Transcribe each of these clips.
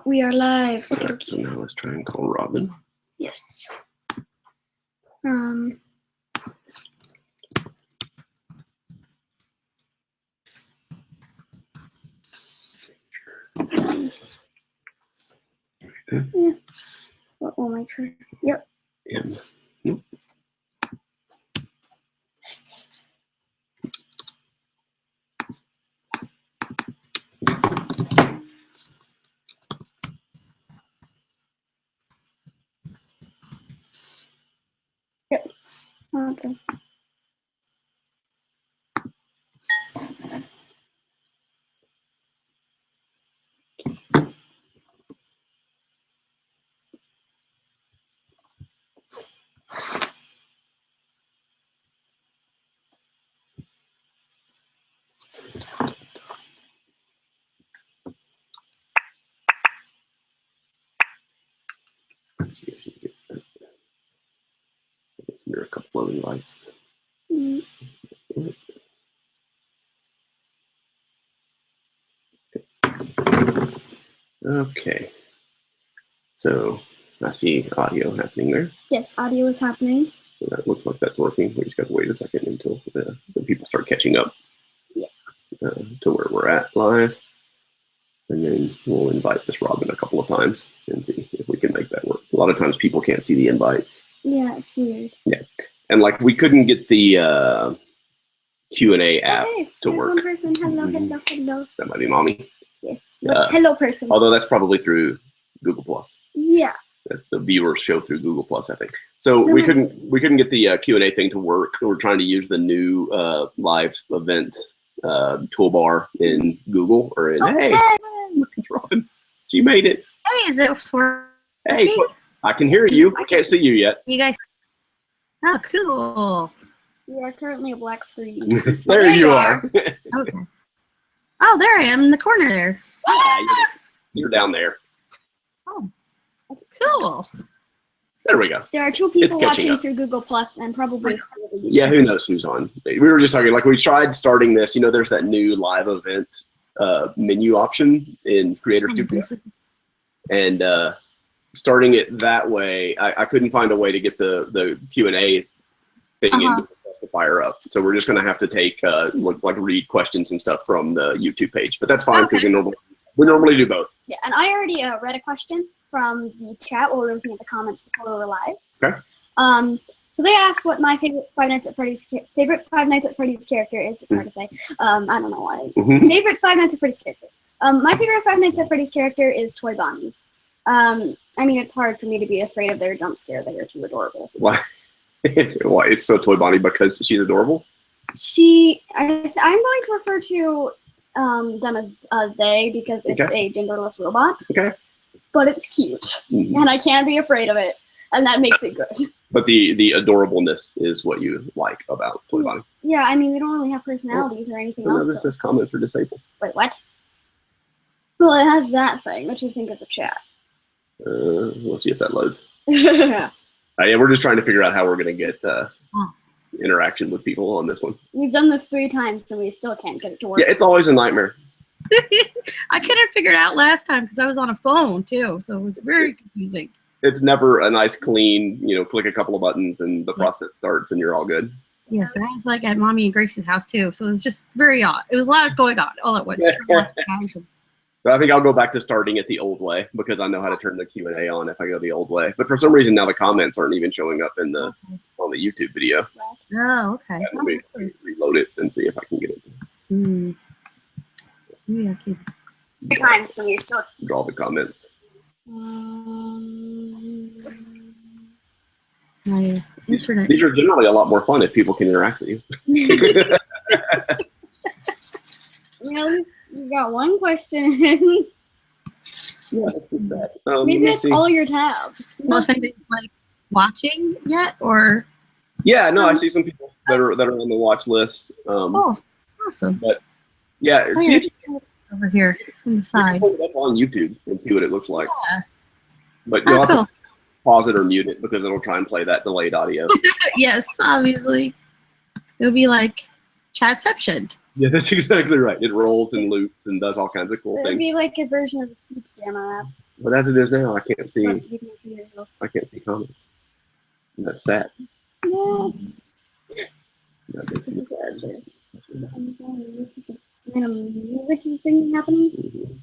We are live. Okay. So now let's try and call Robin. Yes. Yeah. We'll make sure. Yep. Nope. Yep. Awesome. Let's see if she gets that. There are a couple of invites. Okay. So I see audio happening there. Yes, audio is happening. So that looks like that's working. We just got to wait a second until the people start catching up. Yeah. To where we're at live. And then we'll invite this Robin a couple of times and see if we can make that work. A lot of times people can't see the invites. Yeah, it's weird. Yeah. And like we couldn't get the Q&A app to work. One person. Hello, hello, hello. That might be Mommy. Yeah. Hello, person. Although that's probably through Google Plus. Yeah. That's the viewers show through Google Plus, I think. So we couldn't get the Q&A thing to work. We're trying to use the new live event toolbar in Google or in hey, look at Robin. She made it. Hey, is it working? Hey, I can hear you. I can't see you yet. You guys. Oh, cool. You are currently a black screen. There you are. Okay. Oh, there I am in the corner there. Yeah, you're down there. Oh, cool. There we go. There are two people watching through Google Plus and probably. Yeah, who knows who's on? We were just talking, like we tried starting this. You know, there's that new live event menu option in Creator Studio, and starting it that way, I couldn't find a way to get the Q&A thing into the fire up. So we're just going to have to take like read questions and stuff from the YouTube page, but that's fine because we normally do both. Yeah, and I already read a question from the chat while we were looking at the comments before we were live. Okay. So they asked what my favorite Five Nights at Freddy's character is. It's hard to say. I don't know why. Favorite Five Nights at Freddy's character. My favorite Five Nights at Freddy's character is Toy Bonnie. I mean, it's hard for me to be afraid of their jump scare. They are too adorable. Why? Why? It's so Toy Bonnie because she's adorable? I'm going to refer to them as they because it's a genderless robot. Okay. But it's cute, and I can't be afraid of it, and that makes it good. But the adorableness is what you like about Toy Bonnie. Yeah, I mean, they don't really have personalities or anything else. This says comments for disabled. Wait, what? Well, it has that thing, which you think is a chat. We'll see if that loads. Yeah, we're just trying to figure out how we're going to get interaction with people on this one. We've done this 3 times, and we still can't get it to work. Yeah, it's always a nightmare. I couldn't figure it out last time because I was on a phone too, so it was very confusing. It's never a nice, clean, click a couple of buttons and the process starts and you're all good. Yes, and I was like at Mommy and Grace's house too, so it was just very odd. It was a lot going on all at once. So I think I'll go back to starting it the old way because I know how to turn the Q&A on if I go the old way. But for some reason now the comments aren't even showing up in the on the YouTube video. Oh, okay. Let me reload it and see if I can get it. Yeah, okay. Times, so you still draw the comments. My internet. These are generally a lot more fun if people can interact with you. At least you got one question. Yeah, that's sad. Maybe it's all your tabs. Well, if anybody's like watching yet, or yeah, no, I see some people that are on the watch list. Oh, awesome! But yeah, see if you can over here on the side. Pull it up on YouTube and see what it looks like. Yeah. But you'll have to pause it or mute it because it'll try and play that delayed audio. Yes, obviously. It'll be like chatception. Yeah, that's exactly right. It rolls and loops and does all kinds of cool It'd things. be like a version of the speech jammer app. But as it is now, I can't see. But you can see yourself. I can't see comments. And that's sad. Yeah. No, This is what it is. This is a random music thing happening.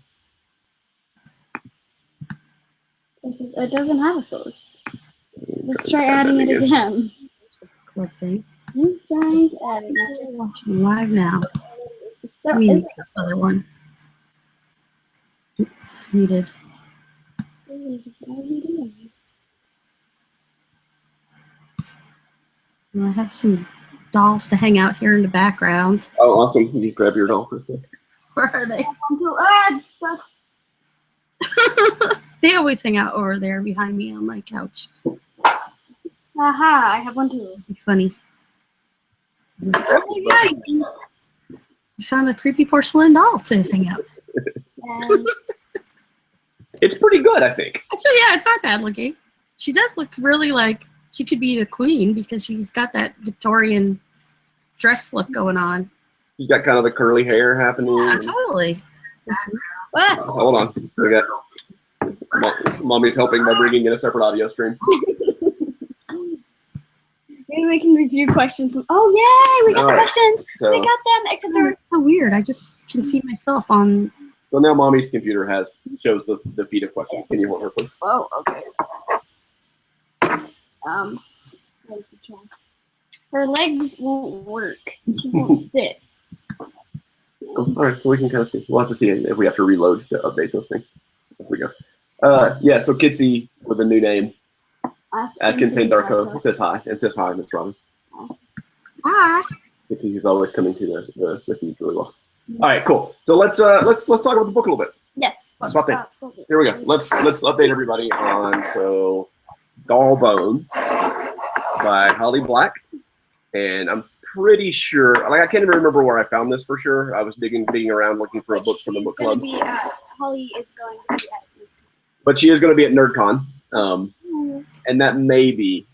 So it says it doesn't have a source. Let's try adding it again. Club thing. You guys adding it. We're watching live now. There I mean, is this other one. It's muted. I have some dolls to hang out here in the background. Oh, awesome. You grab your doll, Krista. Where are they? to add stuff. They always hang out over there behind me on my couch. Aha, I have one too. Be funny. Oh, yeah, you found a creepy porcelain doll to hang out. And It's pretty good, I think. Actually, yeah, it's not bad looking. She does look really like she could be the queen because she's got that Victorian dress look going on. She's got kind of the curly hair happening. Yeah, totally. what? Hold on. We got Mommy's helping by bringing in a separate audio stream. Maybe we can review questions. Oh, yay! We got All right. questions. So, We got them. Except they're It's so weird. I just can see myself on. so now Mommy's computer shows the feed of questions. Can you hold her, please? oh, okay. Where's the track? Her legs won't work. She won't sit. Oh, all right, so we can kind of see. We'll have to see if we have to reload to update those things. There we go. Yeah, so Kitsy with a new name. Asking Saint Darko says hi and says hi, Miss Robin. Hi. Kitsy's always coming to the feed really well. All right, cool. So let's talk about the book a little bit. Yes. Swap thing. Here we go. Let's update everybody on Doll Bones by Holly Black, and I'm pretty sure. Like I can't even remember where I found this for sure. I was digging around looking for a book from the book club. Holly is going to be at. But she is going to be at NerdCon, and that may be.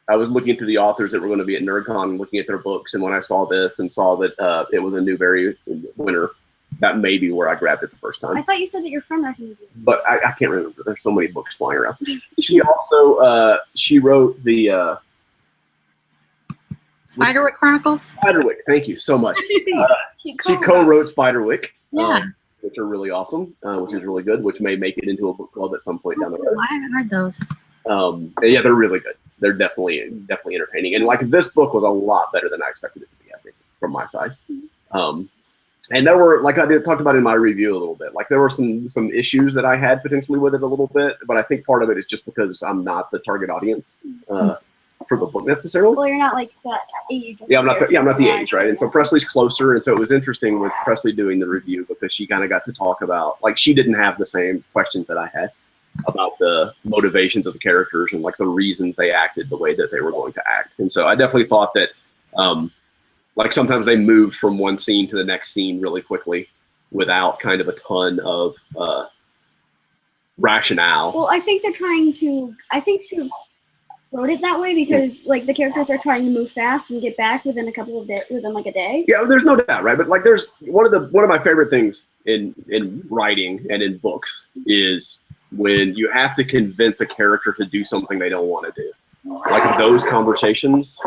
I was looking into the authors that were going to be at NerdCon, looking at their books, and when I saw this and saw that it was a Newbery winner, that may be where I grabbed it the first time. I thought you said that your friend recommended it. But I can't remember. There's so many books flying around. She also she wrote the Spiderwick Chronicles. Spiderwick. Thank you so much. She co-wrote. co-wrote Spiderwick, Yeah. which are really awesome, which is really good, which may make it into a book club at some point down the road. I haven't read those. Yeah, they're really good. They're definitely entertaining. And like this book was a lot better than I expected it to be, I think, from my side. And there were, like I talked about in my review a little bit, like there were some issues that I had potentially with it a little bit, but I think part of it is just because I'm not the target audience for the book necessarily. Well, you're not like that age. Yeah, I'm not the age, right? And so Presley's closer, and so it was interesting with Presley doing the review because she kind of got to talk about, like, she didn't have the same questions that I had about the motivations of the characters and like the reasons they acted the way that they were going to act. And so I definitely thought that like sometimes they moved from one scene to the next scene really quickly without kind of a ton of rationale. Well, I think they're trying to. I think she wrote it that way because like the characters are trying to move fast and get back within a couple of days, within like a day. Yeah, there's no doubt, right? But like, there's one of my favorite things in writing and in books is when you have to convince a character to do something they don't want to do. Like those conversations.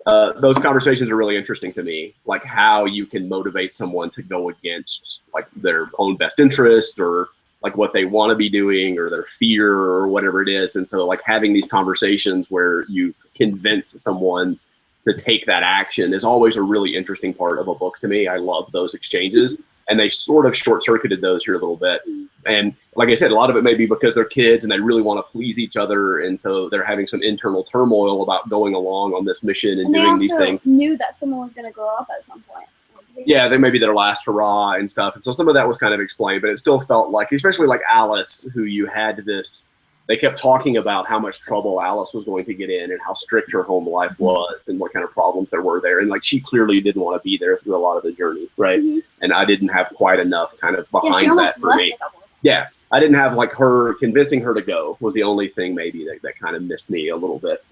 Those conversations are really interesting to me, like how you can motivate someone to go against like their own best interest or like what they want to be doing or their fear or whatever it is. And so like having these conversations where you convince someone to take that action is always a really interesting part of a book to me. I love those exchanges, and they sort of short-circuited those here a little bit. And like I said, a lot of it may be because they're kids and they really want to please each other, and so they're having some internal turmoil about going along on this mission and doing these things. Knew that someone was going to grow up at some point. Yeah, they may be their last hurrah and stuff. And so some of that was kind of explained, but it still felt like, especially like Alice, who you had this, they kept talking about how much trouble Alice was going to get in and how strict her home life was and what kind of problems there were there. And like, she clearly didn't want to be there through a lot of the journey, right? Mm-hmm. And I didn't have quite enough kind of behind that for me. Yeah, I didn't have like her, convincing her to go was the only thing maybe that kind of missed me a little bit.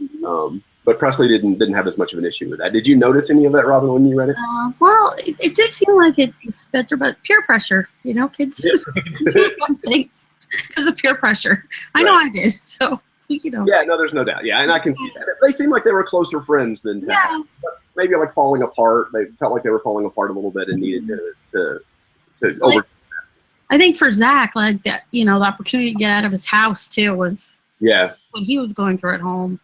But Presley didn't have as much of an issue with that. Did you notice any of that, Robin, when you read it? Well, it did seem like it was better, but peer pressure, kids do some things because of peer pressure. I know I did, so, Yeah, no, there's no doubt. Yeah, and I can see that. They seem like they were closer friends than maybe like falling apart. They felt like they were falling apart a little bit and needed to over. I think for Zach, like that, the opportunity to get out of his house too was what he was going through at home.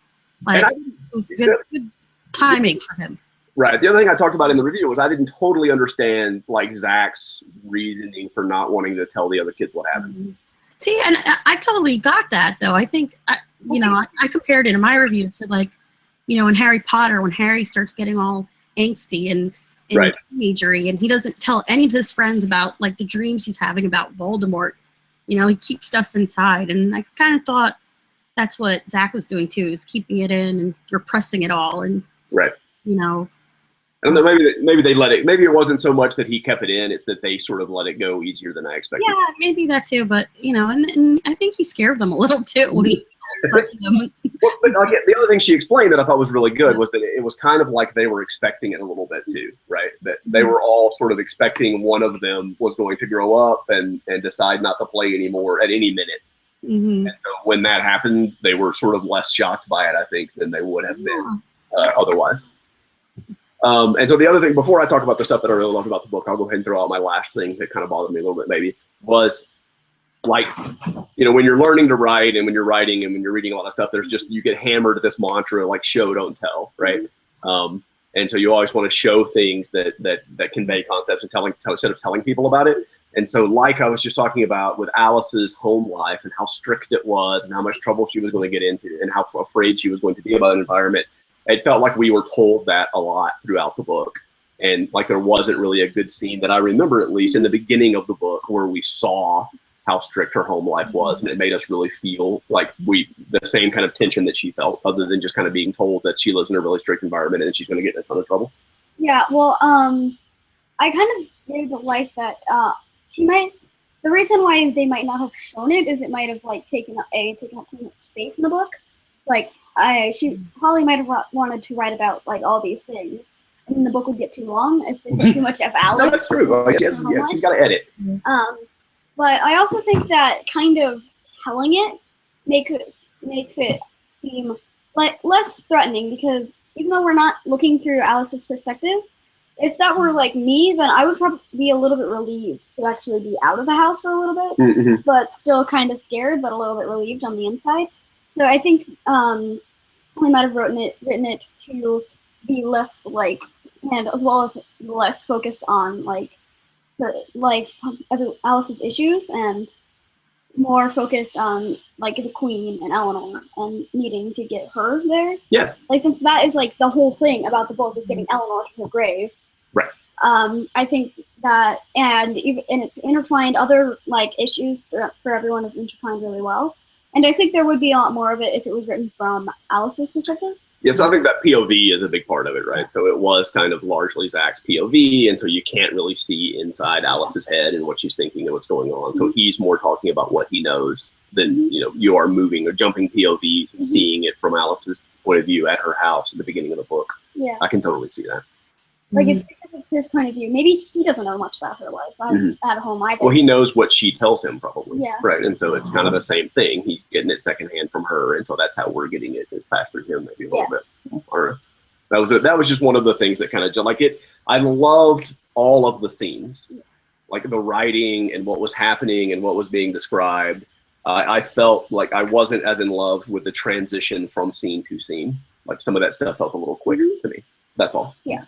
Like it was good timing for him. Right. The other thing I talked about in the review was I didn't totally understand like Zach's reasoning for not wanting to tell the other kids what happened. Mm-hmm. See, and I totally got that though. I think I compared it in my review to like, in Harry Potter when Harry starts getting all angsty and teenagery, and he doesn't tell any of his friends about like the dreams he's having about Voldemort. He keeps stuff inside, and I kind of thought that's what Zach was doing too, is keeping it in and repressing it all, and I don't know, maybe they let it. Maybe it wasn't so much that he kept it in; it's that they sort of let it go easier than I expected. Yeah, maybe that too. But and I think he scared them a little too when he threatened them. Well, but the other thing she explained that I thought was really good was that it was kind of like they were expecting it a little bit too, right? That they were all sort of expecting one of them was going to grow up and decide not to play anymore at any minute. Mm-hmm. And so when that happened, they were sort of less shocked by it, I think, than they would have been otherwise. And so the other thing, before I talk about the stuff that I really loved about the book, I'll go ahead and throw out my last thing that kind of bothered me a little bit maybe, was like, when you're learning to write and when you're writing and when you're reading a lot of stuff, you get hammered this mantra like show, don't tell, right? And so you always want to show things that convey concepts and instead of telling people about it. And so like I was just talking about with Alice's home life and how strict it was and how much trouble she was going to get into and how afraid she was going to be about an environment, it felt like we were told that a lot throughout the book. And like there wasn't really a good scene that I remember, at least in the beginning of the book, where we saw how strict her home life was. And it made us really feel like the same kind of tension that she felt, other than just kind of being told that she lives in a really strict environment and she's going to get in a ton of trouble. Yeah, well, I kind of did like that. The reason why they might not have shown it is it might have like taken up too much space in the book. Like Holly might have wanted to write about like all these things, and then the book would get too long if it was too much of Alex. No, that's true. I guess she's got to edit. But I also think that kind of telling it makes it seem like less threatening, because even though we're not looking through Alice's perspective, if that were like me, then I would probably be a little bit relieved to actually be out of the house for a little bit, but still kind of scared, but a little bit relieved on the inside. So I think we might have written it to be less like, and as well as less focused on Alice's issues, and more focused on like the Queen and Eleanor and needing to get her there. Yeah. Like, since that is like the whole thing about the book is getting Eleanor to her grave. Right. I think that, and it's intertwined, other like issues for everyone is intertwined really well. And I think there would be a lot more of it if it was written from Alice's perspective. Yeah, so I think that POV is a big part of it, right? So it was kind of largely Zach's POV, and so you can't really see inside Alice's head and what she's thinking and what's going on. So he's more talking about what he knows than, you are moving or jumping POVs and seeing it from Alice's point of view at her house at the beginning of the book. Yeah. I can totally see that. Like, it's because it's his point of view. Maybe he doesn't know much about her life at home either. Well, he knows what she tells him, probably. Yeah. Right, and so it's kind of the same thing. He's getting it secondhand from her, and so that's how we're getting it, is passed through him maybe a little bit. Or that was just one of the things that kind of, like, it. I loved all of the scenes, like the writing and what was happening and what was being described. I felt like I wasn't as in love with the transition from scene to scene. Like, some of that stuff felt a little quick to me. That's all. Yeah.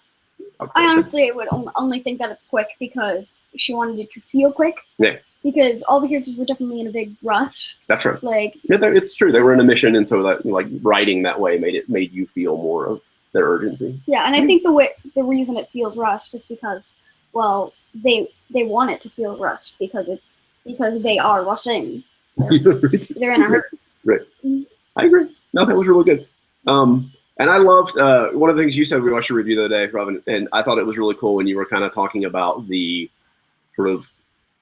I honestly would only think that it's quick because she wanted it to feel quick. Yeah. Because all the characters were definitely in a big rush. That's right. Like, yeah, it's true. They were in a mission, and so that, like, writing that way made you feel more of their urgency. Yeah, and I think the reason it feels rushed is because, well, they want it to feel rushed because they are rushing. They're in a hurry. Right. I agree. No, that was really good. And I loved one of the things you said. We watched a review the other day, Robin, and I thought it was really cool when you were kind of talking about the sort of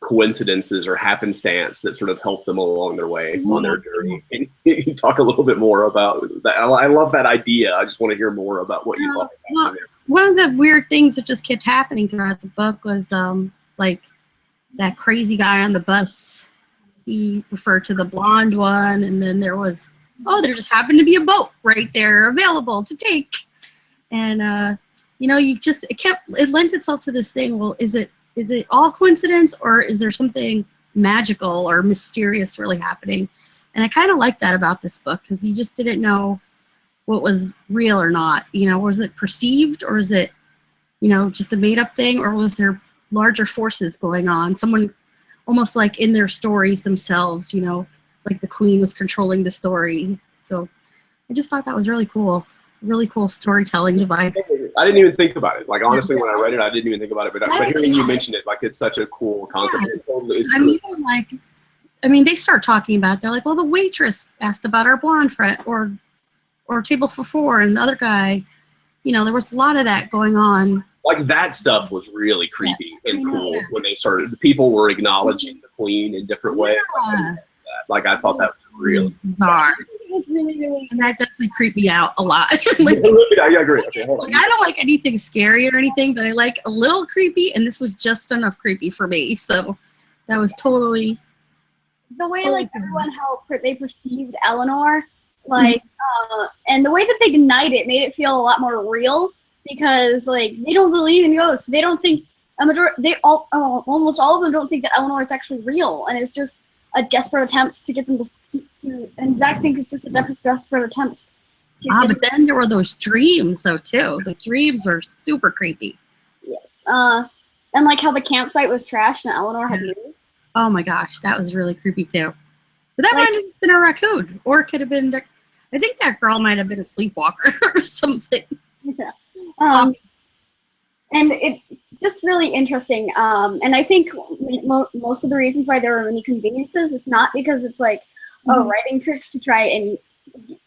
coincidences or happenstance that sort of help them along their way on their journey. Can you talk a little bit more about that? I love that idea. I just want to hear more about what you thought about it. One of the weird things that just kept happening throughout the book was like that crazy guy on the bus. He referred to the blonde one, and then there was, there just happened to be a boat right there available to take. And it lent itself to this thing. Well, is it all coincidence, or is there something magical or mysterious really happening? And I kind of like that about this book, because you just didn't know what was real or not. Was it perceived, or is it, just a made up thing, or was there larger forces going on? Someone almost like in their stories themselves, like the queen was controlling the story. So I just thought that was really cool. Really cool storytelling device. I didn't even think about it. Like, honestly, when I read it, I didn't even think about it. But hearing you mention it, like, it's such a cool concept. Yeah. It totally is they start talking about, they're like, well, the waitress asked about our blonde friend, or table for four, and the other guy, there was a lot of that going on. Like, that stuff was really creepy and cool when they started. The people were acknowledging the queen in different ways. Like, I thought that was really bizarre. It was really, really, and that definitely creeped me out a lot. I agree. Okay, hold on. I don't like anything scary or anything, but I like a little creepy, and this was just enough creepy for me. So that was totally the way everyone how they perceived Eleanor, and the way that they denied it made it feel a lot more real, because they don't believe in ghosts. They don't think almost all of them don't think that Eleanor is actually real, and it's just a desperate attempt to get them to, and Zach thinks it's just a desperate attempt. But then there were those dreams, though, too. The dreams are super creepy. Yes. And how the campsite was trashed and Eleanor had moved. Oh my gosh, that was really creepy, too. But that might have been a raccoon, or it could have been, I think that girl might have been a sleepwalker or something. Yeah. And it's just really interesting. And I think most of the reasons why there were many conveniences is not because it's writing tricks to try and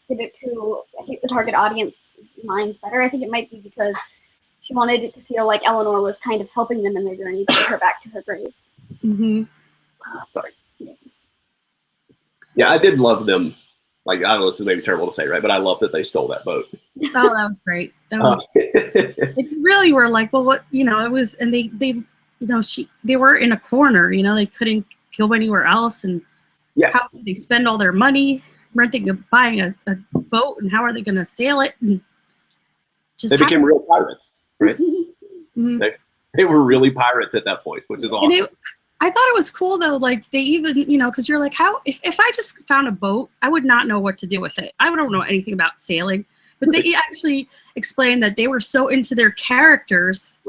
get it to hit the target audience's minds better. I think it might be because she wanted it to feel like Eleanor was kind of helping them in their journey to get her back to her grave. Mm-hmm. Sorry. Yeah, I did love them. I don't know, this is maybe terrible to say, right? But I love that they stole that boat. Oh, that was great. That was. It really were like, well, what it was, and they were in a corner. They couldn't go anywhere else, and how did they spend all their money buying a boat, and how are they going to sail it? And they became real pirates, right? Mm-hmm. They were really pirates at that point, which is awesome. I thought it was cool, though, they even, because you're like, how, if I just found a boat, I would not know what to do with it. I don't know anything about sailing, but they actually explained that they were so into their characters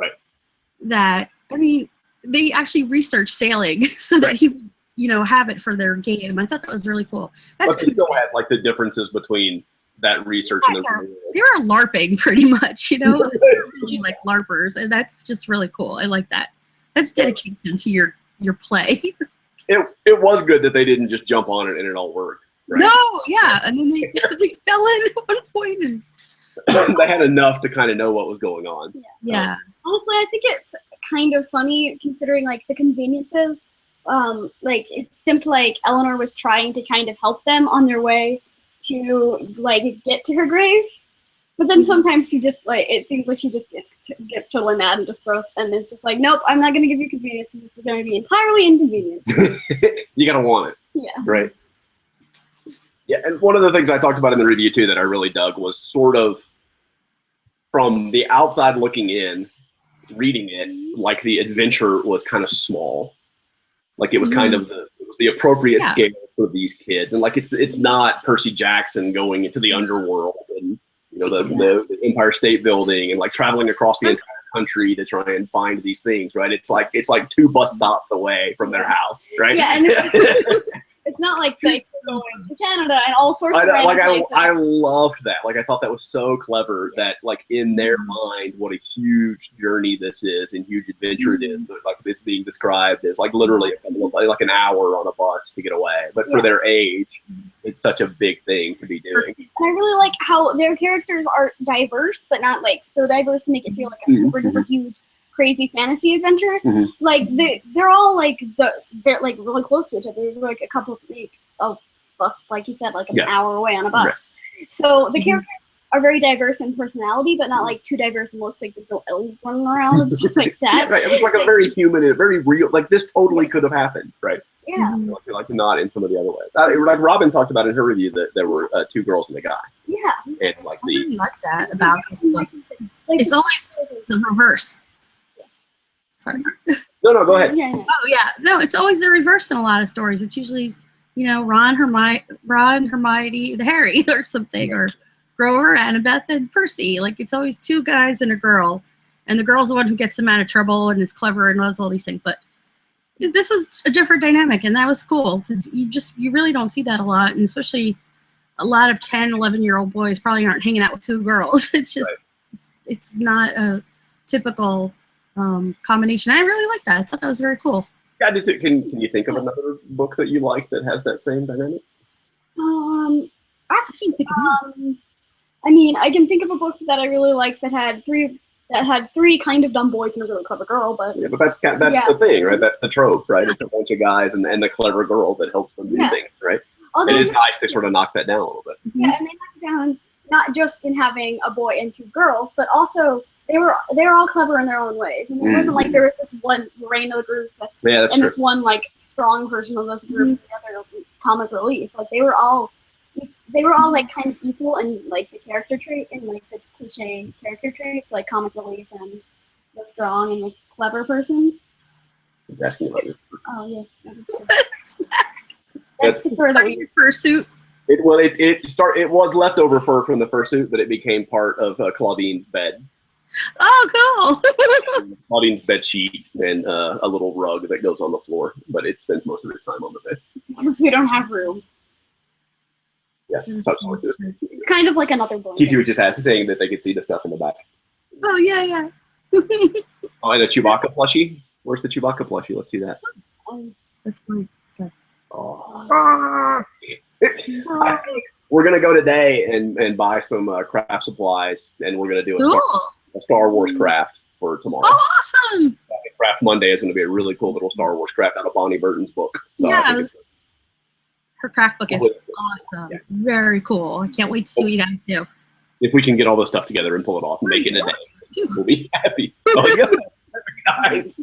that, they actually researched sailing so that he would, have it for their game. I thought that was really cool. But they still had, the differences between that research and they were LARPing pretty much, they were really like LARPers, and that's just really cool. I like that. That's dedication to your play. It was good that they didn't just jump on it and it all worked. Right? No, yeah, and then they fell in at one point, and they had enough to kind of know what was going on. Yeah. Honestly, I think it's kind of funny considering the conveniences. It seemed like Eleanor was trying to kind of help them on their way to get to her grave. But then sometimes she just it seems like she just gets totally mad and just throws, and it's just nope, I'm not going to give you conveniences. This is going to be entirely inconvenient. You got to want it. Yeah. Right. Yeah, and one of the things I talked about in the review too that I really dug was sort of from the outside looking in, reading it, the adventure was kind of small. It was kind of the appropriate scale for these kids, and it's not Percy Jackson going into the underworld and the Empire State Building and traveling across the entire country to try and find these things, right? It's like 2 bus stops away from their house, right? Yeah, and it's not like they're going to Canada and all sorts of random places. I loved that. I thought that was so clever that in their mind, what a huge journey this is and huge adventure it is. But, it's being described as literally an hour on a bus to get away. But for their age, it's such a big thing to be doing. And I really like how their characters are diverse, but not so diverse to make it feel like a super duper huge crazy fantasy adventure. Like they're all like they're like really close to each other. They're like a couple of bus, like you said, like an hour away on a bus. So the characters are very diverse in personality, but not like too diverse and looks like there's no elves running around and stuff like that. Right. It was like a very human and very real. Like this totally could have happened, right? Yeah. Like not in some of the other ways. Like Robin talked about in her review that there were 2 girls and a guy. Yeah. And like I really like that about this book. It's always the reverse. Sorry. No, go ahead. Yeah. Oh yeah, no, it's always the reverse in a lot of stories. It's usually, you know, Ron, Hermione, and Harry, or something, or Grover, Annabeth, and Percy. Like it's always 2 guys and a girl, and the girl's the one who gets them out of trouble and is clever and knows all these things. But this was a different dynamic, and that was cool because you really don't see that a lot, and especially a lot of 10, 11-year-old boys probably aren't hanging out with 2 girls. It's just it's not a typical combination. I really like that. I thought that was very cool. Yeah, I did too. Can you think of another book that you like that has that same dynamic? I mean, I can think of a book that I really liked that had 3 kind of dumb boys and a really clever girl, but but that's the thing, right? That's the trope, right? It's a bunch of guys and the clever girl that helps them do things, right? Although it is nice to sort of knock that down a little bit. Yeah, and they knocked it down not just in having a boy and 2 girls, but also they were all clever in their own ways, and it wasn't like there was this one brain of the group that's and true. This one like strong person of this group, the other comic relief. Like they were all like kind of equal in like the character trait and like the cliche character traits, like comic relief and the strong and the clever person. He's asking about you. Oh yes, that's the fur that we fursuit. It was leftover fur from the fursuit, but it became part of Claudine's bed. Oh, cool. Claudine's bed sheet and a little rug that goes on the floor, but it spends most of its time on the bed. Because we don't have room. Yeah, it's kind of like another book. Casey was just saying that they could see the stuff in the back. Oh, yeah. Oh, and the Chewbacca plushie? Where's the Chewbacca plushie? Let's see that. That's fine. Okay. Oh. We're going to go today and buy some craft supplies, and we're going to do a Star Wars craft for tomorrow. Oh, awesome! Craft Monday is going to be a really cool little Star Wars craft out of Bonnie Burton's book. So her craft book is awesome. Yeah. Very cool. I can't wait to see what you guys do. If we can get all this stuff together and pull it off and make it a day, we'll be happy. Oh, yeah. Nice.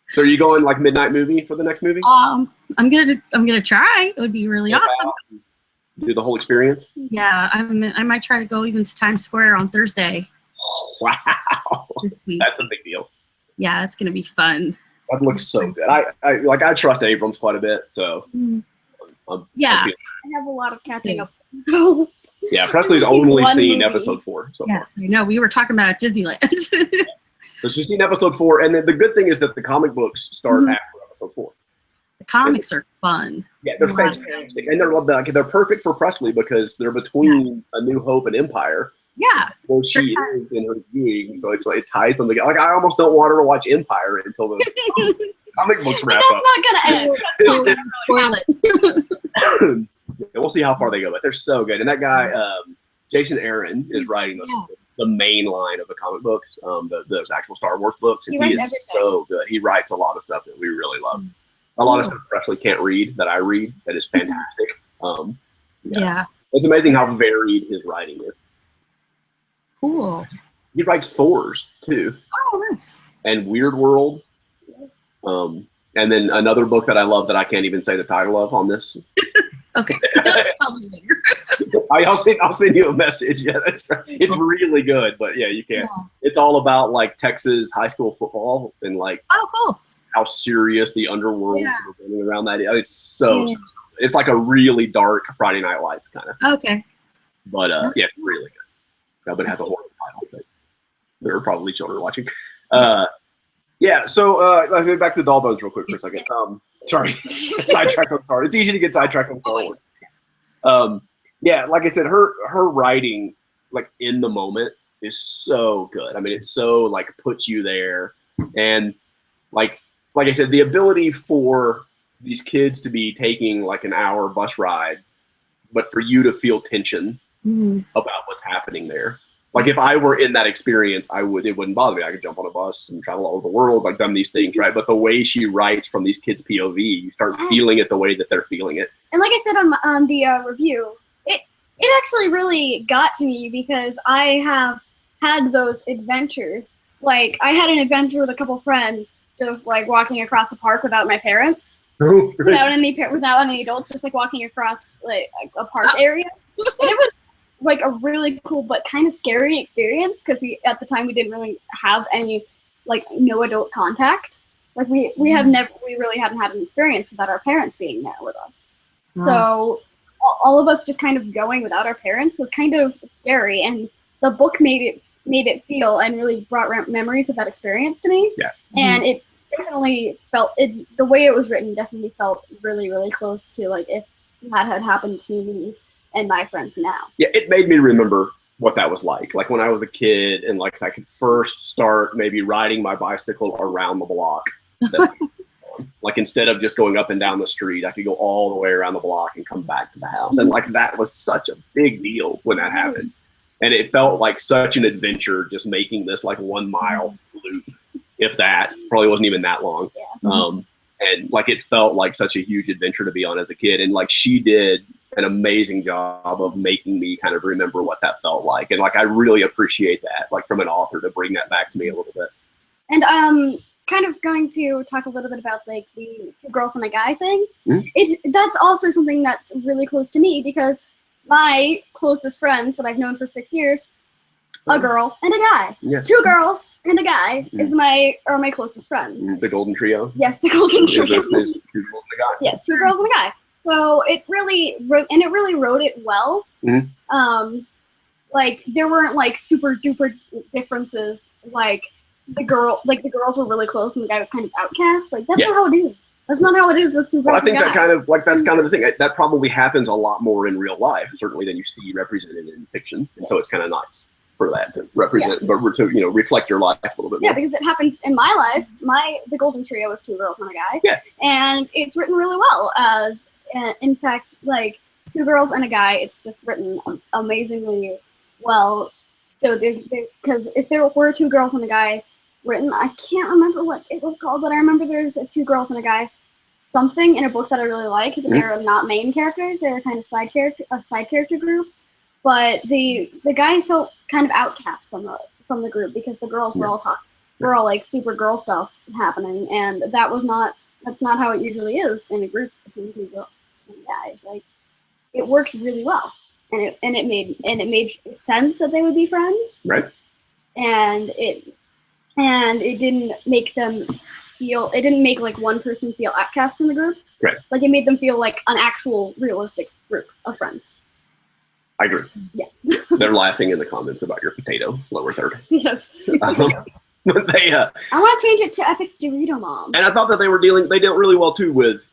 So are you going like midnight movie for the next movie? I'm gonna try. It would be really awesome. Do the whole experience? Yeah, I might try to go even to Times Square on Thursday. Oh, wow. This week. That's a big deal. Yeah, it's gonna be fun. That looks so good. I trust Abrams quite a bit, so yeah. I have a lot of catching up to do. Yeah, Presley's only seen episode 4 so far. Yes, I know. We were talking about it at Disneyland. So she's seen episode 4, and then the good thing is that the comic books start after episode 4. The comics are fun. Yeah, they're fantastic, and they're perfect for Presley because they're between A New Hope and Empire. Yeah, where she is in her viewing, so it's like it ties them together. Like I almost don't want her to watch Empire until the comic books wrap up. That's not gonna end. Spoil it. We'll see how far they go, but they're so good. And that guy, Jason Aaron, is writing the main line of the comic books, the actual Star Wars books, and he is so good. He writes a lot of stuff that we really love. A lot of stuff Presley can't read that I read that is fantastic. Yeah, it's amazing how varied his writing is. Cool. He writes Thor's too. Oh, nice. And Weird World. And then another book that I love that I can't even say the title of on this. Okay. Tell me later. I'll send you a message. Yeah, that's right. It's really good, but yeah, you can't. Yeah. It's all about like Texas high school football and like cool. How serious the underworld is around that. It's so it's like a really dark Friday Night Lights kind of. Okay. But yeah, it's really good. But it has a horror title. But there are probably children watching. Yeah, so let's go back to Doll Bones real quick for a second. Sorry, sidetracked on Star Wars. It's easy to get sidetracked on Star Wars. Yeah, like I said, her writing, like in the moment, is so good. I mean, it so like puts you there, and like I said, the ability for these kids to be taking like an hour bus ride, but for you to feel tension about what's happening there. Like if I were in that experience, it wouldn't bother me. I could jump on a bus and travel all over the world, like done these things, right? But the way she writes from these kids' POV, you start feeling it the way that they're feeling it. And like I said on the review, it actually really got to me because I have had those adventures. Like I had an adventure with a couple friends, just like walking across a park without my parents, without any adults, just like walking across like a park area. And it was like a really cool but kind of scary experience because at the time we didn't really have any no adult contact. Like we really hadn't had an experience without our parents being there with us. So all of us just kind of going without our parents was kind of scary, and the book made it feel and really brought memories of that experience to me. Yeah. And it definitely felt the way it was written definitely felt really, really close to like if that had happened to me and my friends now. Yeah, it made me remember what that was like when I was a kid and like I could first start maybe riding my bicycle around the block. Like instead of just going up and down the street, I could go all the way around the block and come back to the house. And like that was such a big deal when that happened. And it felt like such an adventure just making this like 1 mile loop, if that. Probably wasn't even that long. Yeah. And like it felt like such a huge adventure to be on as a kid. And like she did an amazing job of making me kind of remember what that felt like. And like I really appreciate that, like from an author, to bring that back to me a little bit. And kind of going to talk a little bit about like the 2 girls and a guy thing. That's also something that's really close to me because my closest friends that I've known for 6 years, a girl and a guy. Yeah. 2 girls and a guy are my closest friends. The golden trio. Yes, the golden trio. There's 2 girls and a guy. Yes, 2 girls and a guy. So it really wrote it well. Like there weren't like super duper differences. Like the girls were really close and the guy was kind of outcast. Like that's not how it is. That's not how it is with 2 girls. Well, I think and a that guy. kind of like that's kind of the thing. That probably happens a lot more in real life, certainly than you see represented in fiction. And so it's kind of nice for that to represent, but to reflect your life a little bit more. Yeah, because it happens in my life. The golden trio was 2 girls and a guy. Yeah, and it's written really well. In fact, like 2 girls and a guy, it's just written amazingly well. So because if there were 2 girls and a guy written, I can't remember what it was called, but I remember there's 2 girls and a guy something in a book that I really like. They're not main characters; they're a kind of side character group. But the guy felt kind of outcast from the group because the girls were all like super girl stuff happening, and that's not how it usually is in a group of 2 girls and guys. Like it worked really well, and it made sense that they would be friends, right? And it didn't make them feel. It didn't make like one person feel outcast from the group, right? Like it made them feel like an actual realistic group of friends. I agree. Yeah. They're laughing in the comments about your potato lower third. Yes. I want to change it to Epic Dorito Mom. And I thought that they dealt really well too with,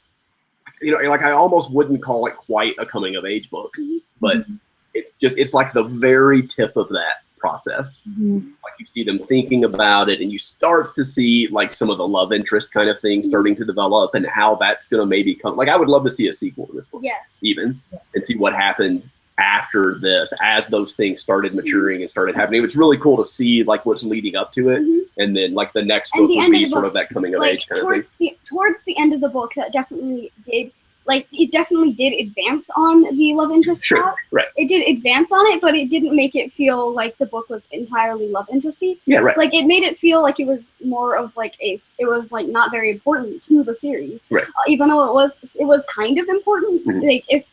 like I almost wouldn't call it quite a coming of age book, but it's like the very tip of that process. Like you see them thinking about it and you start to see like some of the love interest kind of things starting to develop and how that's going to maybe come. Like I would love to see a sequel to this book. Yes. Even. Yes. And see what happened after this, as those things started maturing and started happening. It's really cool to see like what's leading up to it, and then like the next book would be sort of that coming of age kind of thing. Towards the end of the book, that definitely did. Like it definitely did advance on the love interest plot. Right. It did advance on it, but it didn't make it feel like the book was entirely love interesty. Yeah, right. Like it made it feel like it was more of like it was like not very important to the series. Right. Even though it was kind of important. Like if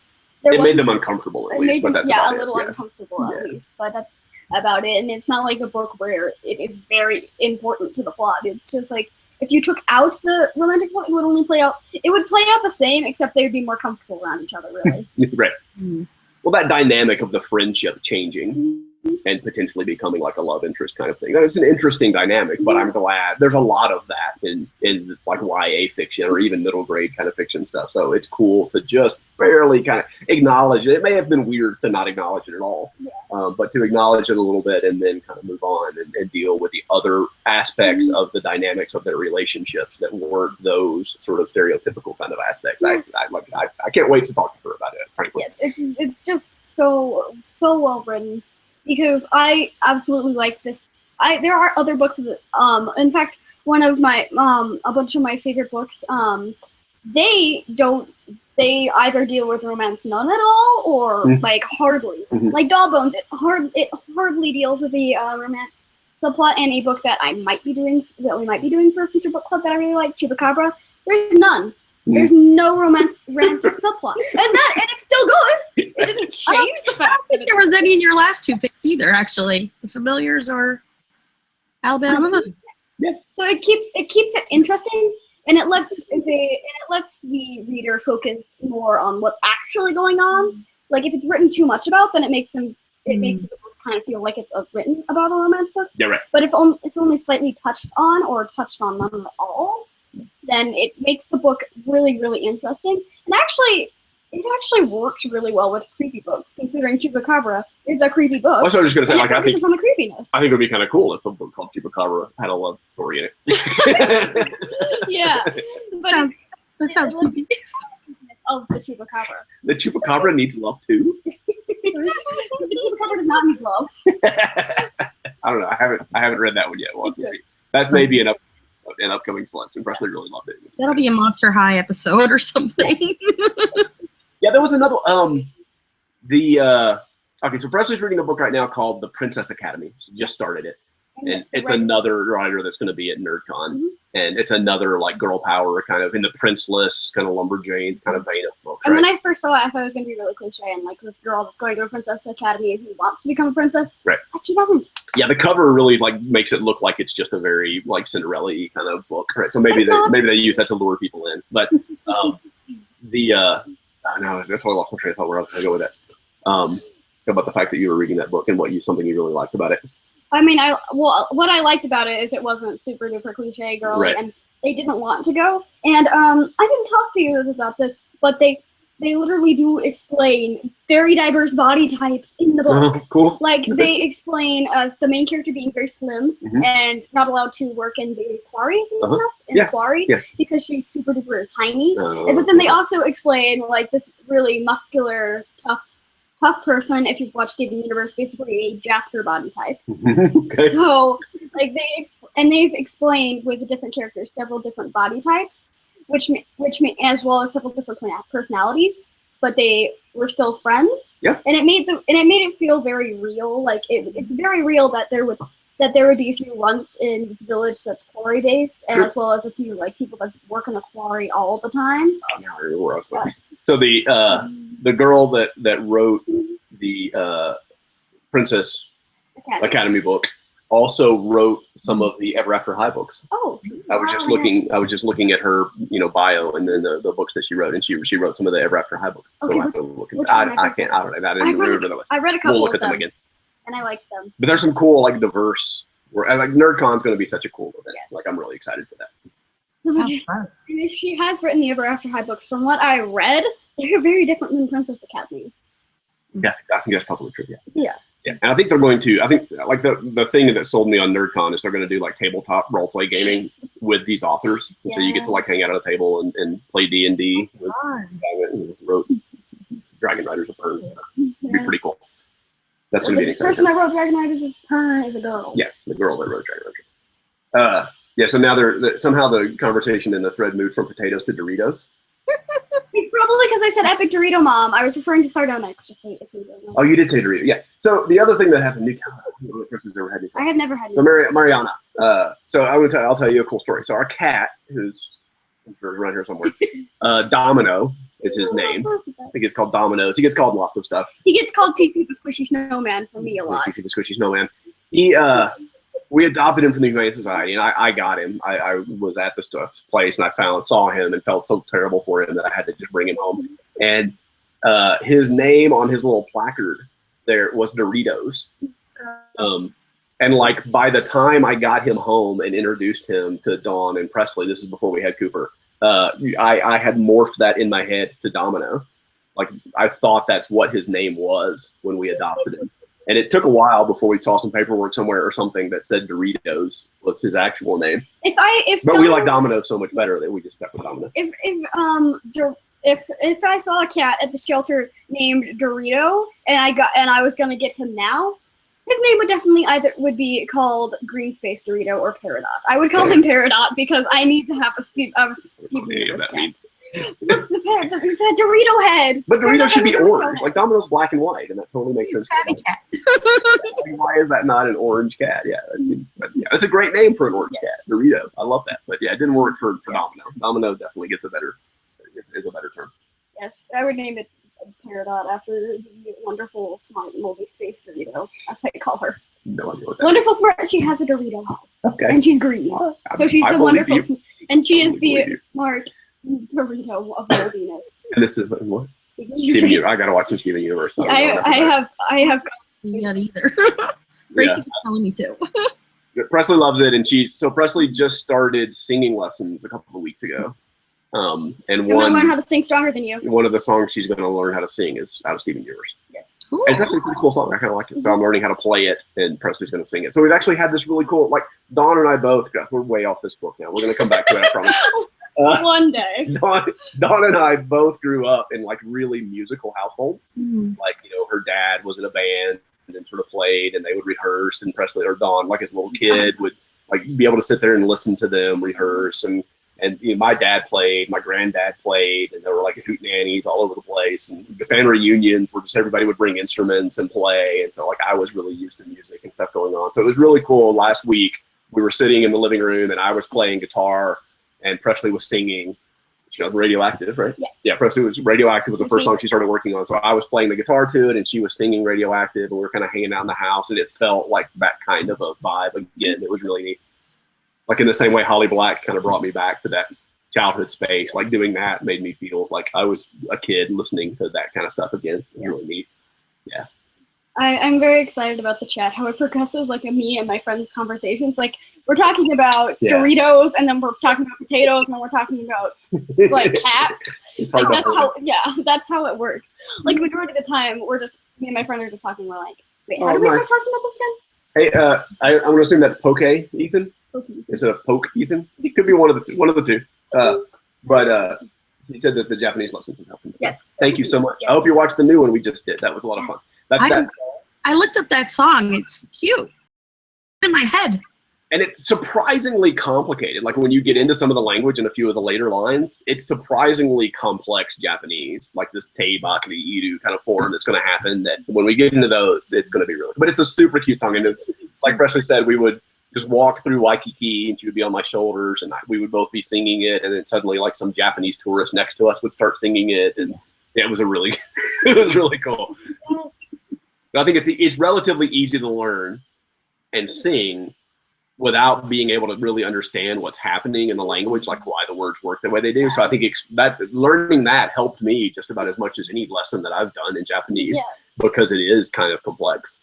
it made them uncomfortable at least, but that's a little uncomfortable at least. But that's about it. And it's not like a book where it is very important to the plot. It's just like if you took out the romantic plot, it would only play out. It would play out the same, except they would be more comfortable around each other. Really. Right. Well, that dynamic of the friendship changing and potentially becoming like a love interest kind of thing. It's an interesting dynamic, but I'm glad there's a lot of that in like YA fiction or even middle grade kind of fiction stuff. So it's cool to just barely kind of acknowledge it. It may have been weird to not acknowledge it at all, but to acknowledge it a little bit and then kind of move on and deal with the other aspects of the dynamics of their relationships that weren't those sort of stereotypical kind of aspects. Yes. I can't wait to talk to her about it, frankly. Yes, it's just so well written. because I absolutely like this. There are other books of it. In fact, one of my a bunch of my favorite books. They either deal with romance none at all or like hardly. Like Doll Bones, it hardly deals with the romance subplot. And a book that we might be doing for a future book club that I really like, Chupacabra. There's none. There's no romantic subplot, and it's still good. It didn't change the fact. I don't think there was any in your last 2 picks either. Actually, The Familiars or Alabama. Yeah. So it keeps it interesting. And it lets the reader focus more on what's actually going on. Like if it's written too much about, then it makes the book kind of feel like it's written about a romance book. Yeah, right. But if it's only slightly touched on or touched on none at all, then it makes the book really, really interesting. And it actually works really well with creepy books, considering Chupacabra is a creepy book. That's what I was just going to say. Like, I think on the creepiness. I think it would be kind of cool if a book called Chupacabra had a love story in it. Yeah, that sounds creepy. Of the Chupacabra. The Chupacabra needs love too. The Chupacabra does not need love. I don't know. I haven't read that one yet. We'll have to see. That may be an upcoming selection. Presley really loved it. That'll be a Monster High episode or something. Yeah, there was another. Okay, so Presley's reading a book right now called The Princess Academy. She just started it, and it's another writer that's going to be at NerdCon, and it's another like girl power kind of in the princeless kind of lumberjanes kind of vein of book. And when I first saw it, I thought it was going to be really cliche and like this girl that's going to a Princess Academy who wants to become a princess, right? But she doesn't. Yeah, the cover really like makes it look like it's just a very like Cinderella-y kind of book, right? So maybe they use that to lure people in, but I know, that's why I lost my train of thought where I was going to go with that. About the fact that you were reading that book and something you really liked about it. I mean, what I liked about it is it wasn't super duper cliche girly, right. And they didn't want to go. And I didn't talk to you about this, but they literally do explain very diverse body types in the book. Cool. Like they explain the main character being very slim and not allowed to work in the quarry, the quarry because she's super duper tiny. But then they also explain like this really muscular, tough person, if you've watched Steven Universe, basically a Jasper body type. Okay. So like they've explained with the different characters several different body types, which as well as several different personalities, but they were still friends. Yeah. And it made it feel very real. Like it's very real that there would be a few runts in this village that's quarry based, and as well as a few like people that work in a quarry all the time. So the girl that wrote the Princess Academy book also wrote some of the Ever After High books. Oh, I was just looking at her bio and then the books that she wrote, and she wrote some of the Ever After High books. Okay, so I have to look into I don't know. I read a couple we'll look of at them again, and I liked them. But there's some cool like diverse. Like NerdCon's going to be such a cool event. Yes. Like I'm really excited for that. And she has written the Ever After High books. From what I read, they're very different than Princess Academy. Yeah, I think that's probably true. Yeah. Yeah, and I think they're going to. I think like the thing that sold me on NerdCon is they're going to do like tabletop role play gaming with these authors, and so you get to like hang out at a table and play D&D with wrote Dragon Riders of Pern. It'd be pretty cool. That's going to be the person that wrote Dragon Riders of Pern is a girl. Yeah, the girl that wrote Dragon Riders. Yeah, so now somehow the conversation in the thread moved from potatoes to Doritos. Probably because I said Epic Dorito Mom. I was referring to Sardonyx, just if you don't know. Oh, you did say Dorito, yeah. So the other thing that happened, I have never had. So Mariana. So I'll tell you a cool story. So our cat, who's around here somewhere, Domino is his name. I think it's called Domino's. He gets called lots of stuff. He gets called Tiki the Squishy Snowman from me a lot. Tiki the Squishy Snowman. We adopted him from the Humane Society, and I got him. I was at the place, and I saw him and felt so terrible for him that I had to just bring him home. And his name on his little placard there was Doritos. And like by the time I got him home and introduced him to Dawn and Presley, this is before we had Cooper, I had morphed that in my head to Domino. Like I thought that's what his name was when we adopted him. And it took a while before we saw some paperwork somewhere or something that said Doritos was his actual name. But we like Domino's so much better that we just stuck with Domino. If I saw a cat at the shelter named Dorito and I was gonna get him now, His name would definitely would be called Green Space Dorito or Peridot. I would call him Peridot because I need to have a Steven Universe cat. What's the pear? It's a Dorito head. But Dorito should be Dorito orange. Like Domino's black and white, and that totally makes sense. Tabby cat. Why is that not an orange cat? Yeah, that's a great name for an orange cat. Dorito. I love that. But yeah, it didn't work for Domino. Domino definitely is a better term. Yes, I would name it Peridot after the wonderful, smart, moldy space Dorito, as I call her. No idea what that Wonderful, smart. She has a Dorito head. Okay. And she's green. So she's the wonderful, and she is the smart Dorito of moldiness. And this is what? Steven Universe. I gotta watch the Steven Universe. I have. Not either. Gracie keeps telling me to. Presley loves it, and Presley just started singing lessons a couple of weeks ago. And I'm gonna learn how to sing stronger than you. One of the songs she's gonna learn how to sing is out of Steven Universe. Yes. And it's actually a pretty cool song. I kind of like it. So I'm learning how to play it, and Presley's gonna sing it. So we've actually had this really cool, like Dawn and I both. We're way off this book now. We're gonna come back to it, I promise. One day. Dawn and I both grew up in like really musical households. Like, her dad was in a band and then sort of played, and they would rehearse, and Presley or Dawn, like as a little kid, would like be able to sit there and listen to them rehearse. And my dad played, my granddad played, and there were like hootenannies all over the place. And the family reunions were just everybody would bring instruments and play. And so like I was really used to music and stuff going on. So it was really cool. Last week we were sitting in the living room and I was playing guitar and Presley was singing. Radioactive, right? Yes. Yeah, Presley was Radioactive was the first song she started working on. So I was playing the guitar to it and she was singing Radioactive, and we were kind of hanging out in the house, and it felt like that kind of a vibe again. It was really neat. Like in the same way Holly Black kind of brought me back to that childhood space. Like doing that made me feel like I was a kid listening to that kind of stuff again. It was really neat. Yeah. I'm very excited about the chat, how it progresses, like me and my friends' conversations. Like we're talking about Doritos, and then we're talking about potatoes, and then we're talking about like cats. Like, that's how it works. Like majority of the time, we're just me and my friend are just talking. We're like, wait, how do we start talking about this again? Hey, I'm gonna assume that's Poke, Ethan. Instead of Poke, Ethan. It could be one of the two. But he said that the Japanese lessons have helped him. Yes. Thank you so much. Yes. I hope you watched the new one we just did. That was a lot of fun. I looked up that song. It's cute. In my head. And it's surprisingly complicated. Like when you get into some of the language in a few of the later lines, it's surprisingly complex Japanese, like this te bakari iru kind of form that's going to happen. That when we get into those, it's going to be really. But it's a super cute song, and it's like Presley said, we would just walk through Waikiki, and she would be on my shoulders, and we would both be singing it, and then suddenly, like some Japanese tourist next to us would start singing it, and it was it was really cool. So I think it's relatively easy to learn and sing without being able to really understand what's happening in the language, like why the words work the way they do. So I think learning that helped me just about as much as any lesson that I've done in Japanese, because it is kind of complex.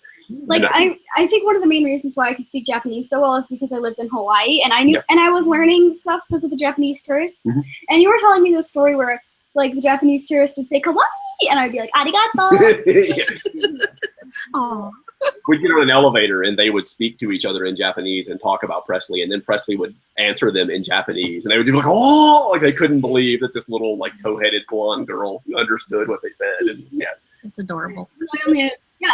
Like I think one of the main reasons why I could speak Japanese so well is because I lived in Hawaii, and I knew and I was learning stuff because of the Japanese tourists. And you were telling me this story where like the Japanese tourist would say kawaii, and I'd be like arigato. Aww. We'd get on an elevator and they would speak to each other in Japanese and talk about Presley, and then Presley would answer them in Japanese, and they would be like, oh, like they couldn't believe that this little like tow-headed blonde girl understood what they said. And it's adorable.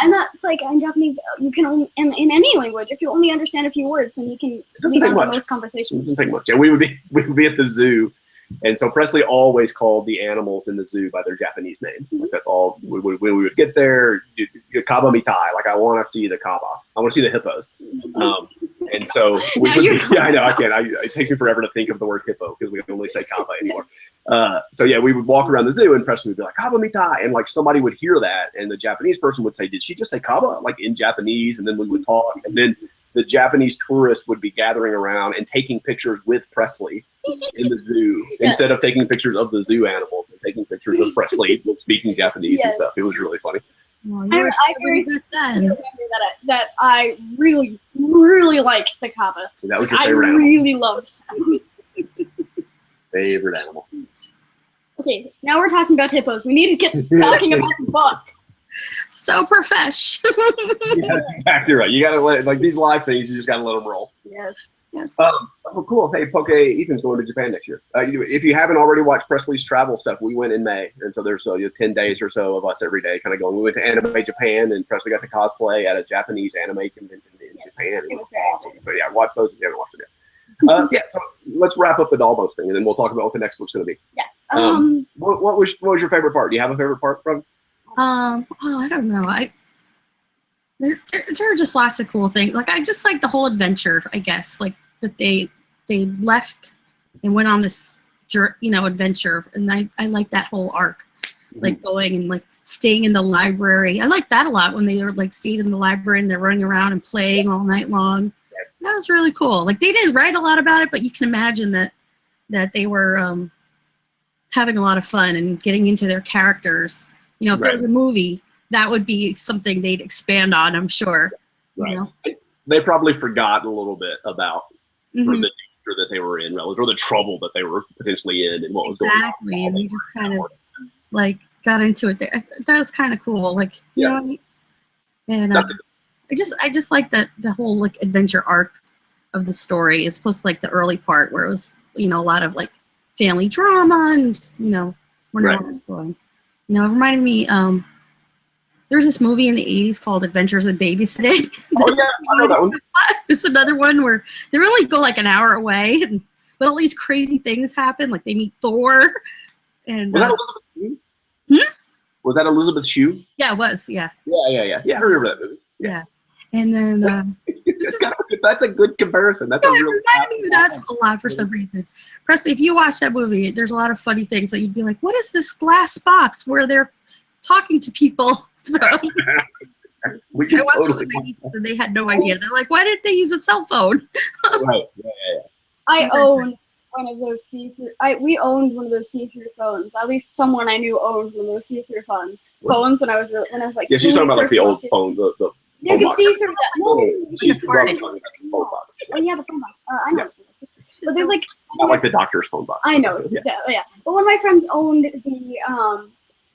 And that's like in Japanese, you can only, in any language, if you only understand a few words, and you can lead on to most conversations. It doesn't take much. Yeah, we would be at the zoo. And so Presley always called the animals in the zoo by their Japanese names. Like that's all. When we would get there, kaba mitai, like I want to see the kaba. I want to see the hippos. And so I know I can't. It takes me forever to think of the word hippo because we can only say kaba anymore. So yeah, we would walk around the zoo and Presley would be like kaba mitai, and like somebody would hear that, and the Japanese person would say, "Did she just say kaba?" Like in Japanese, and then we would talk, and then the Japanese tourist would be gathering around and taking pictures with Presley in the zoo instead of taking pictures of the zoo animals and taking pictures of Presley speaking Japanese and stuff. It was really funny. Well, I remember that I really, really liked the kaba. So that was your favorite animal? I really loved that. Favorite animal. Okay, now we're talking about hippos. We need to get talking about the book. So profesh. Yeah, that's exactly right. You gotta let these live things. You just gotta let them roll. Yes. All Oh, cool. Hey, Ethan's going to Japan next year. If you haven't already watched Presley's travel stuff, we went in May. And so there's 10 days or so of us every day kind of going. We went to Anime Japan, and Presley got to cosplay at a Japanese anime convention in Japan. It was very awesome. So, yeah, watch those if you haven't watched it yet. Yeah, so let's wrap up the Dollbones thing, and then we'll talk about what the next book's going to be. Yes. What was your favorite part? Do you have a favorite part from? I don't know. There are just lots of cool things. Like, I just like the whole adventure, I guess, like that they left and went on this adventure, and I like that whole arc, like going and like staying in the library. I like that a lot when they were like stayed in the library and they're running around and playing all night long. That was really cool. Like, they didn't write a lot about it, but you can imagine that they were having a lot of fun and getting into their characters. If there was a movie, that would be something they'd expand on, I'm sure. They probably forgot a little bit about the danger that they were in, or the trouble that they were potentially in, and what was going on. Exactly, and they just kind of like got into it. That was kind of cool. Like, you know what I mean? And I just like that the whole like adventure arc of the story, as opposed to like the early part where it was a lot of like family drama and where no one was going. It reminded me. There's this movie in the 80s called Adventures in Babysitting. Oh, yeah, I know that one. It's another one where they only go like an hour away, but all these crazy things happen. Like, they meet Thor. And, was that Elizabeth Shue? Was that Elizabeth Shue? Yeah, it was, yeah. Yeah, I remember that movie. Yeah. And then... that's a good comparison. That's it reminded me of that a lot for some reason. Presley, if you watch that movie, there's a lot of funny things that you'd be like, what is this glass box where they're talking to people from? I watched it, and they had no idea. They're like, why didn't they use a cell phone? Right. Yeah. I owned one of those see-through. We owned one of those see-through phones. At least someone I knew owned one of those see-through phones when I was like. Yeah, she's talking about like the old phone, the you can see through that. Oh yeah, the phone box. I know. Yeah. But there's like not like the doctor's phone box. I know. Yeah. But one of my friends owned the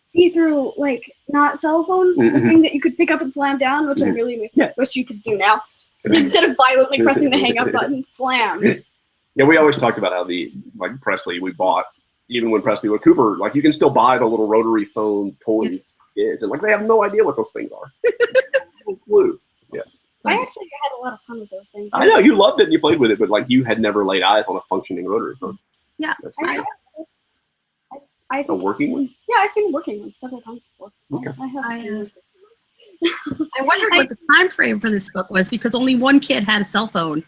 see-through, like, not cell phone thing that you could pick up and slam down, which I really wish you could do now. Instead of violently pressing the hang up button, slam. Yeah, we always talked about how Presley, we bought, even when Presley with Cooper, like, you can still buy the little rotary phone toys for kids, and like, they have no idea what those things are. No clue. Yeah. I actually had a lot of fun with those things. I know, you loved it and you played with it, but like, you had never laid eyes on a functioning rotary phone. Yeah. A working one? Yeah, I've seen working ones several times before. Okay. I wondered what the time frame for this book was, because only one kid had a cell phone.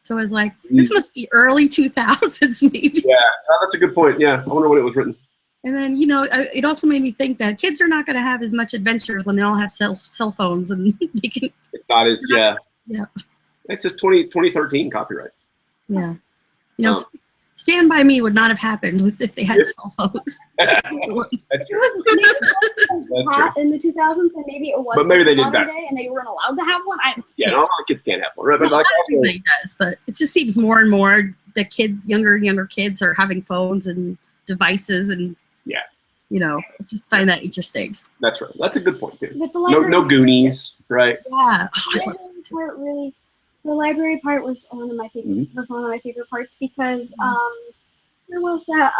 So I was like, this must be early 2000s maybe. Yeah, that's a good point. Yeah, I wonder when it was written. And then, it also made me think that kids are not going to have as much adventure when they all have cell phones, and they can. It's not as Yeah. It's just 2013 copyright. Yeah. Stand By Me would not have happened if they had cell phones. That's true. It was in the 2000s, and maybe it was. But maybe they did that. And they weren't allowed to have one. Yeah, not a lot of kids can't have one, right? But like, everybody does, but it just seems more and more that younger and younger kids are having phones and devices, and I just find that interesting. That's right. That's a good point too. But the no Goonies, right? Yeah. The library part was one of my favorite. Was one of my favorite parts because there was that.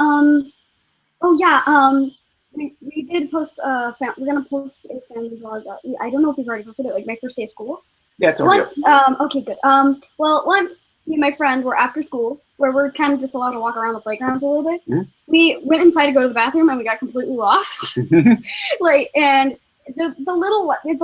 We did post we're gonna post a family vlog. I don't know if we've already posted it. Like my first day of school. Yeah, it's already up. Okay, good. Once me and my friend were after school, where we're kind of just allowed to walk around the playgrounds a little bit. We went inside to go to the bathroom, and we got completely lost. And the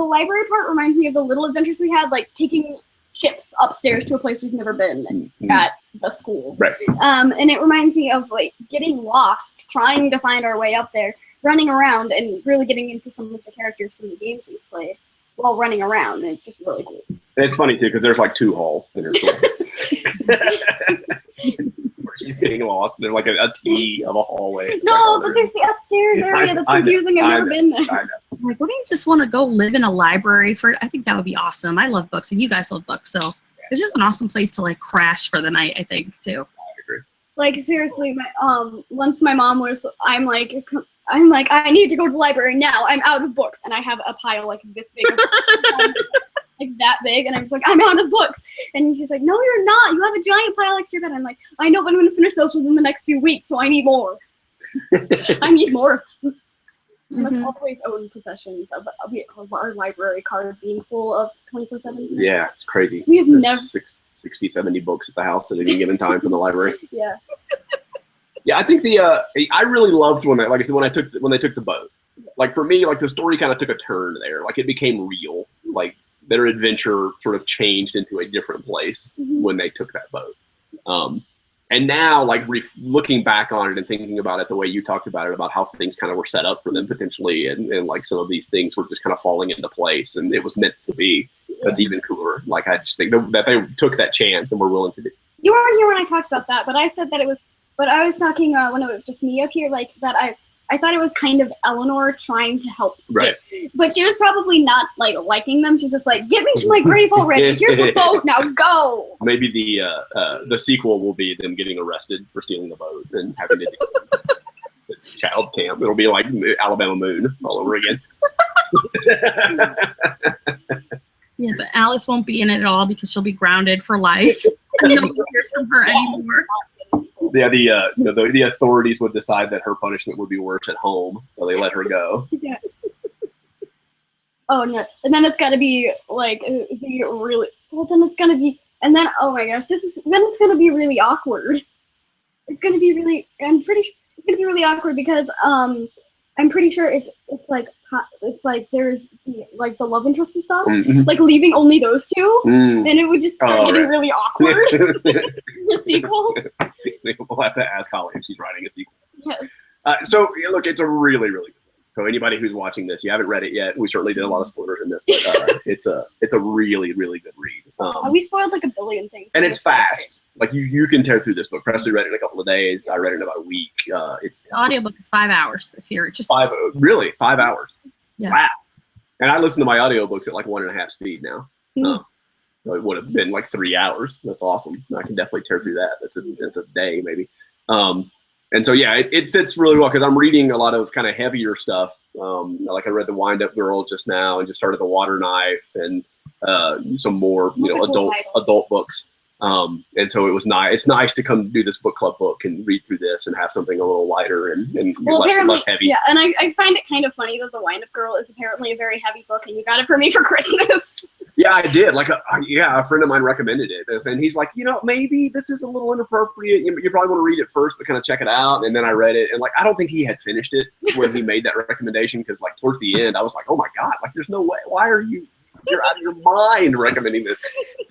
library part reminds me of the little adventures we had, like taking ships upstairs to a place we've never been at the school. Right. And it reminds me of like getting lost, trying to find our way up there, running around, and really getting into some of the characters from the games we've played while running around. And it's just really cool. And it's funny too, because there's like 2 halls in her school. Where she's getting lost, and there's like a T of a hallway. No, but there's the upstairs area that's confusing. I've never been there. I know. Like, wouldn't you just want to go live in a library I think that would be awesome. I love books, and you guys love books, so it's just an awesome place to like crash for the night, I think, too. I agree. Like, seriously, once my mom was, I'm like, I need to go to the library now. I'm out of books, and I have a pile like this big. like that big, and I was like, I'm out of books. And she's like, no, you're not. You have a giant pile next to your bed. I'm like, I know, but I'm going to finish those within the next few weeks, so I need more. I need more. I must always own possessions of our library card being full of 24/7. Yeah, it's crazy. We have never 60, 70 books at the house at any given time from the library. Yeah. Yeah, I think I really loved when like I said when they took the boat. Like for me, like the story kind of took a turn there. Like it became real. Like their adventure sort of changed into a different place when they took that boat. And now, like looking back on it and thinking about it the way you talked about it, about how things kind of were set up for them potentially, and like some of these things were just kind of falling into place, and it was meant to be. That's even cooler. Like I just think that they took that chance and were willing to do. You weren't here when I talked about that, but I said that it was. But I was talking when it was just me up here, like that. I thought it was kind of Eleanor trying to help. Right. But she was probably not like liking them. She's just like, get me to my grave already. Here's the boat. Now go. Maybe the sequel will be them getting arrested for stealing the boat and having to do the child camp. It'll be like Alabama Moon all over again. Yes, Alice won't be in it at all because she'll be grounded for life. And nobody hears from her anymore. Yeah, the authorities would decide that her punishment would be worse at home, so they let her go. Yeah. Oh no! And then it's got to be like the really. Well, then it's gonna be, and then oh my gosh, then it's gonna be really awkward. It's gonna be really. I'm pretty sure it's gonna be really awkward because I'm pretty sure it's like there's the love interest and stuff, like leaving only those two, and it would just start getting really awkward. The sequel. We'll have to ask Holly if she's writing a sequel. Yes. So look, it's a really, really good book. So anybody who's watching this, you haven't read it yet. We certainly did a lot of spoilers in this, but it's a really, really good read. We spoiled like a billion things. And it's fast. Like you can tear through this book. Presley read it in a couple of days. I read it in about a week. The audiobook is 5 hours if you're just 5 hours. Yeah. Wow. And I listen to my audiobooks at like 1.5 speed now. So it would have been like 3 hours. That's awesome. I can definitely tear through that. That's a day maybe. And so yeah, it fits really well because I'm reading a lot of kind of heavier stuff. Like I read the Windup Girl just now, and just started the Water Knife, and some more adult books. And so it was nice. It's nice to come do this book club book and read through this and have something a little lighter and less heavy. Yeah, and I find it kind of funny that the Windup Girl is apparently a very heavy book, and you got it for me for Christmas. Yeah, I did. Like, a friend of mine recommended it, and he's like, maybe this is a little inappropriate. You probably want to read it first, but kind of check it out. And then I read it, and like, I don't think he had finished it when he made that recommendation, because like towards the end, I was like, oh my god, like there's no way. Why are you? You're out of your mind recommending this.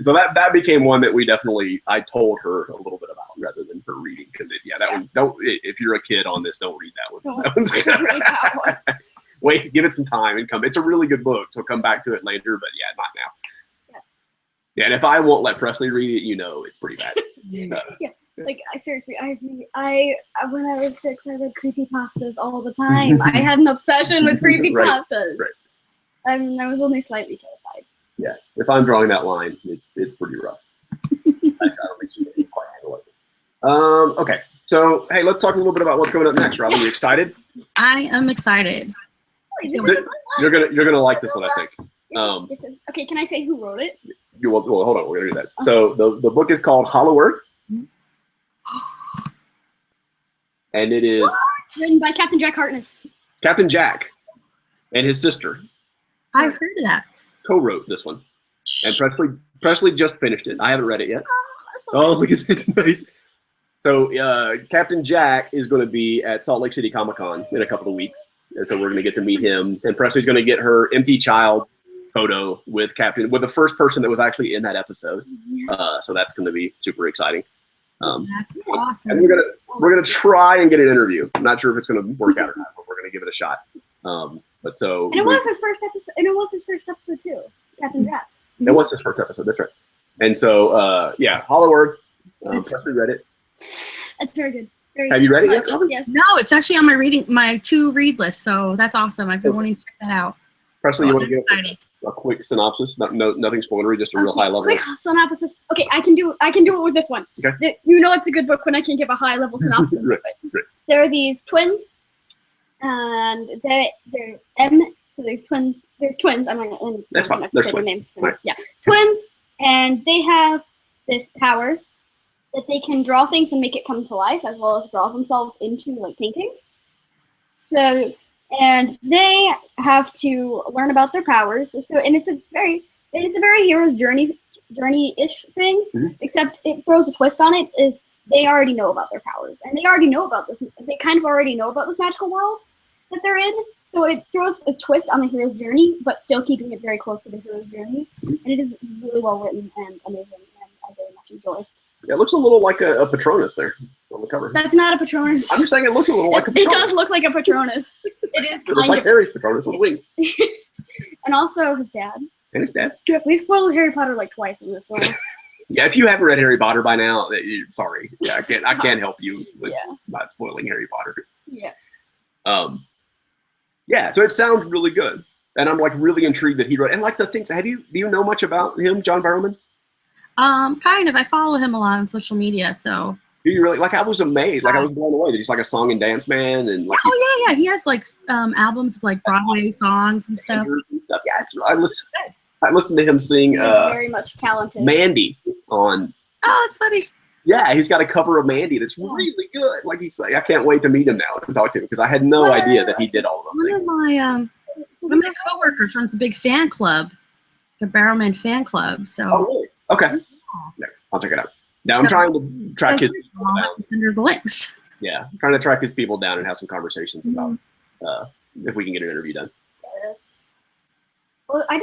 So that became one that I told her a little bit about rather than her reading, because if you're a kid on this, don't read that one. Don't read that one. Wait, give it some time and come. It's a really good book, so come back to it later, but yeah, not now. Yeah, and if I won't let Presley read it, it's pretty bad. Yeah, like seriously, I when I was 6, I read creepypastas all the time. I had an obsession with creepypastas. Right. I was only slightly terrified. Yeah, if I'm drawing that line, it's pretty rough. I don't think she can quite handle it. Okay, so hey, let's talk a little bit about what's coming up next. Robin, are you excited? I am excited. You're gonna like this one, I think. This is okay. Can I say who wrote it? Well, hold on, we're gonna do that. Okay. So the book is called Hollow Earth, and it is written by Captain Jack Harkness. Captain Jack and his sister. I've heard of that. Co-wrote this one, and Presley just finished it. I haven't read it yet. Oh, look at that, nice. So Captain Jack is going to be at Salt Lake City Comic-Con in a couple of weeks, and so we're going to get to meet him. And Presley's going to get her empty child photo with the first person that was actually in that episode. So that's going to be super exciting. That's awesome. And we're gonna try and get an interview. I'm not sure if it's going to work out or not, but we're going to give it a shot. But so and it was his first episode. And it was his first episode too, Captain Jack. It was his first episode. That's right. And so Hollow Earth. Presley read it. It's very good. Have you read it yet? Yes. No, it's actually on my to-read list, so that's awesome. I've been wanting to check that out. Presley, you want to give us a quick synopsis? Nothing spoilery, just a real high level. Quick synopsis. Okay, I can do it with this one. Okay. It's a good book when I can give a high level synopsis of it. Right. There are these twins, and they're so these twins. there's twins. I'm not going That's fine. to There's say their twins. names. Right. Yeah, twins, and they have this power that they can draw things and make it come to life, as well as draw themselves into like paintings. So, and they have to learn about their powers. So, and it's a very hero's journey-ish thing. Except it throws a twist on it. Is they already know about their powers, and they already know about this. They kind of already know about this magical world that they're in. So it throws a twist on the hero's journey, but still keeping it very close to the hero's journey. And it is really well written and amazing, and I very much enjoy. Yeah, it looks a little like a Patronus there on the cover. That's not a Patronus. I'm just saying it looks a little like a Patronus. It does look like a Patronus. It is It looks like Harry's Patronus with wings. And also his dad. And his dad's. We spoiled Harry Potter like twice in this one. Yeah, if you haven't read Harry Potter by now, sorry. Yeah, I can't help you with not spoiling Harry Potter. Yeah. Yeah, so it sounds really good. And I'm like really intrigued that he wrote, and like the things, do you know much about him, John Barrowman? Kind of. I follow him a lot on social media, so. Do you really? Like, I was amazed. Like, I was blown away that he's like a song and dance man, and like. Oh yeah. He has like albums of like Broadway songs and stuff. Yeah, I listened to him sing. He's very much talented. Mandy on. Oh, it's funny. Yeah, he's got a cover of Mandy that's really good. Like he's like, I can't wait to meet him now and talk to him because I had no idea that he did all of those things. One of my coworkers runs a big fan club, the Barrowman fan club. So. Oh really? Okay. Yeah, I'll check it out. Now I'm trying to track his people down. Under the links. Yeah, I'm trying to track his people down and have some conversations about if we can get an interview done. Well, I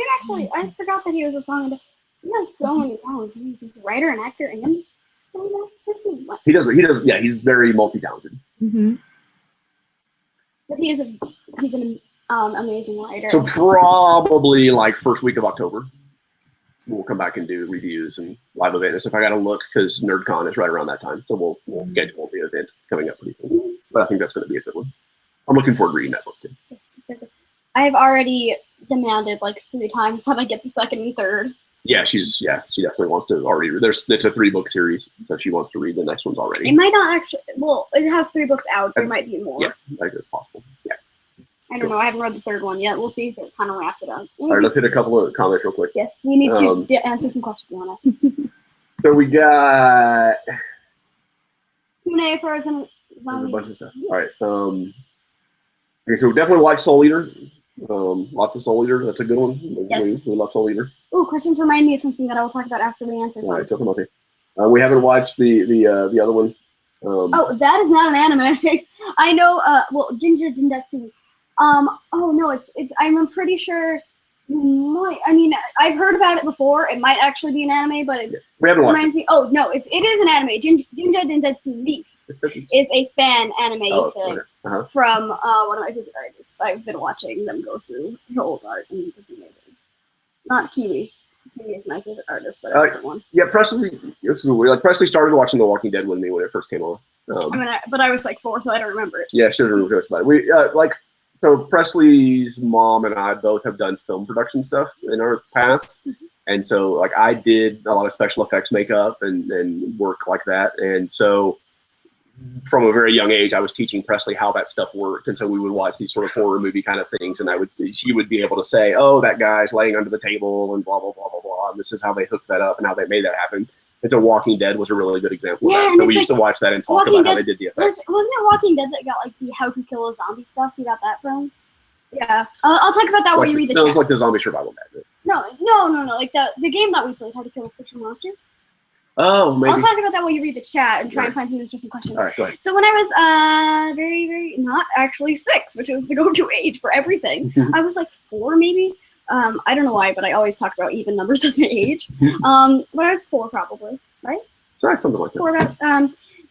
forgot that he was a song. He has so many talents. He's a writer and actor and. He does. Yeah, he's very multi-talented. But he's an amazing writer. So probably like first week of October, we'll come back and do reviews and live events. If I got to look, because NerdCon is right around that time, so we'll schedule the event coming up pretty soon. But I think that's going to be a good one. I'm looking forward to reading that book too. I've already demanded like 3 times that I get the second and third. Yeah, she definitely wants to already read. It's a 3-book series, so she wants to read the next ones already. It might not actually. Well, it has 3 books out. There might be more. Yeah, I think it's possible. Yeah. I don't know. I haven't read the 3rd one yet. We'll see if it kind of wraps it up. All right, let's hit a couple of comments real quick. Yes, we need to answer some questions on us. So we got Q&A for some zombie. a bunch of stuff. All right. Okay, so definitely watch Soul Eater. Lots of Soul Eater. That's a good one. Yes. We love Soul Eater. Ooh, questions remind me of something that I will talk about after we answer. All right, talk about it. We haven't watched the other one. Oh, that is not an anime. I know. Well, Jinja Dindetsu. Oh no, it's. I'm pretty sure. I mean, I've heard about it before. It might actually be an anime, but it we haven't watched reminds me. Oh no, it is an anime. Jinja Dindetsu Leaf is a fan anime thing from one of my favorite artists. I've been watching them go through her old art and it's amazing. Not Kiwi. Kiwi is my favorite artist, but a different one. Yeah, Presley. This is weird. Like Presley started watching The Walking Dead with me when it first came on. But I was like 4, so I don't remember it. Yeah, should have remembered about it. We so Presley's mom and I both have done film production stuff in our past, and so like I did a lot of special effects makeup and work like that, and so. From a very young age, I was teaching Presley how that stuff worked, and so we would watch these sort of horror movie kind of things, and she would be able to say, "Oh, that guy's laying under the table," and blah blah blah blah blah. And this is how they hooked that up and how they made that happen. And so, Walking Dead was a really good example of that. So we used to watch that and talk about how they did the effects. Wasn't it Walking Dead that got like the How to Kill a Zombie stuff? You got that from? Yeah, I'll talk about that while you read the chat. No, it was like the zombie survival guide. No. Like the game that we played, How to Kill Fictional Monsters. Oh, maybe. I'll talk about that while you read the chat and try and find some interesting questions. All right, go ahead. So when I was very, very not actually 6, which is the go-to age for everything, I was like 4 maybe. I don't know why, but I always talk about even numbers as my age. But I was 4 probably, right? Sorry, something like that. 4 about,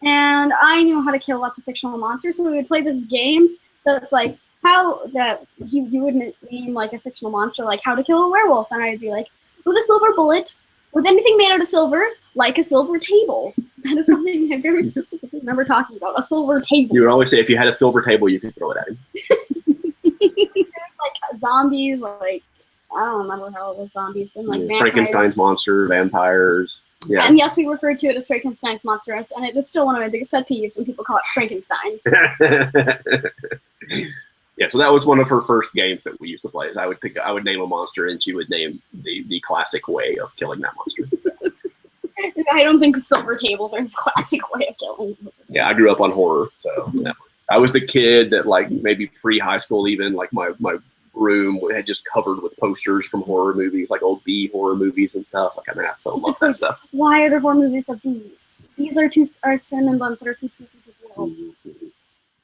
and I knew how to kill lots of fictional monsters, so we would play this game that's like how that you would name like a fictional monster, like how to kill a werewolf, and I'd be like, with a silver bullet, with anything made out of silver, like a silver table. That is something I very specifically remember talking about, a silver table. You would always say if you had a silver table, you could throw it at him. There's like zombies, like, I don't remember how it was zombies, and like vampires. Frankenstein's monster, vampires. Yeah. And yes, we referred to it as Frankenstein's monster, and it was still one of my biggest pet peeves when people call it Frankenstein. Yeah, Yeah, so that was one of her first games that we used to play. Is I would name a monster, and she would name the classic way of killing that monster. I don't think silver tables are a classic way of killing. Yeah, I grew up on horror, so I was the kid that like maybe pre-high school even like my room had just covered with posters from horror movies, like old B horror movies and stuff. Like I so love that stuff. Why are there horror movies of bees? Bees are cinnamon buns that are too cute to the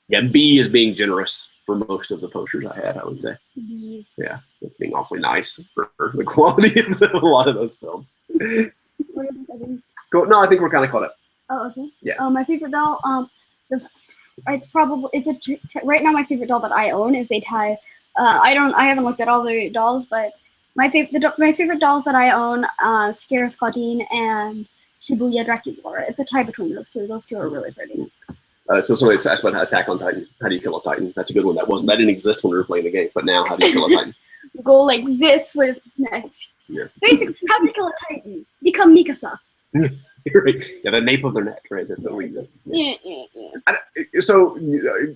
Yeah, B is being generous for most of the posters I had, I would say. Bees. Yeah, it's being awfully nice for the quality of a lot of those films. Cool. No, I think we're kind of caught up. Oh, okay. Yeah. My favorite doll. Right now my favorite doll that I own is a tie. I haven't looked at all the dolls, but my favorite dolls that I own, Scarus Claudine and Shibuya Dracula. It's a tie between those two. Those two are really pretty. So somebody asked about Attack on Titan. How do you kill a Titan? That's a good one. That didn't exist when we were playing the game, but now how do you kill a Titan? Go like this with next. Yeah. Basically, how to kill a Titan? Become Mikasa. Right. Yeah, the nape of their neck, right? That's what we do. Yeah. So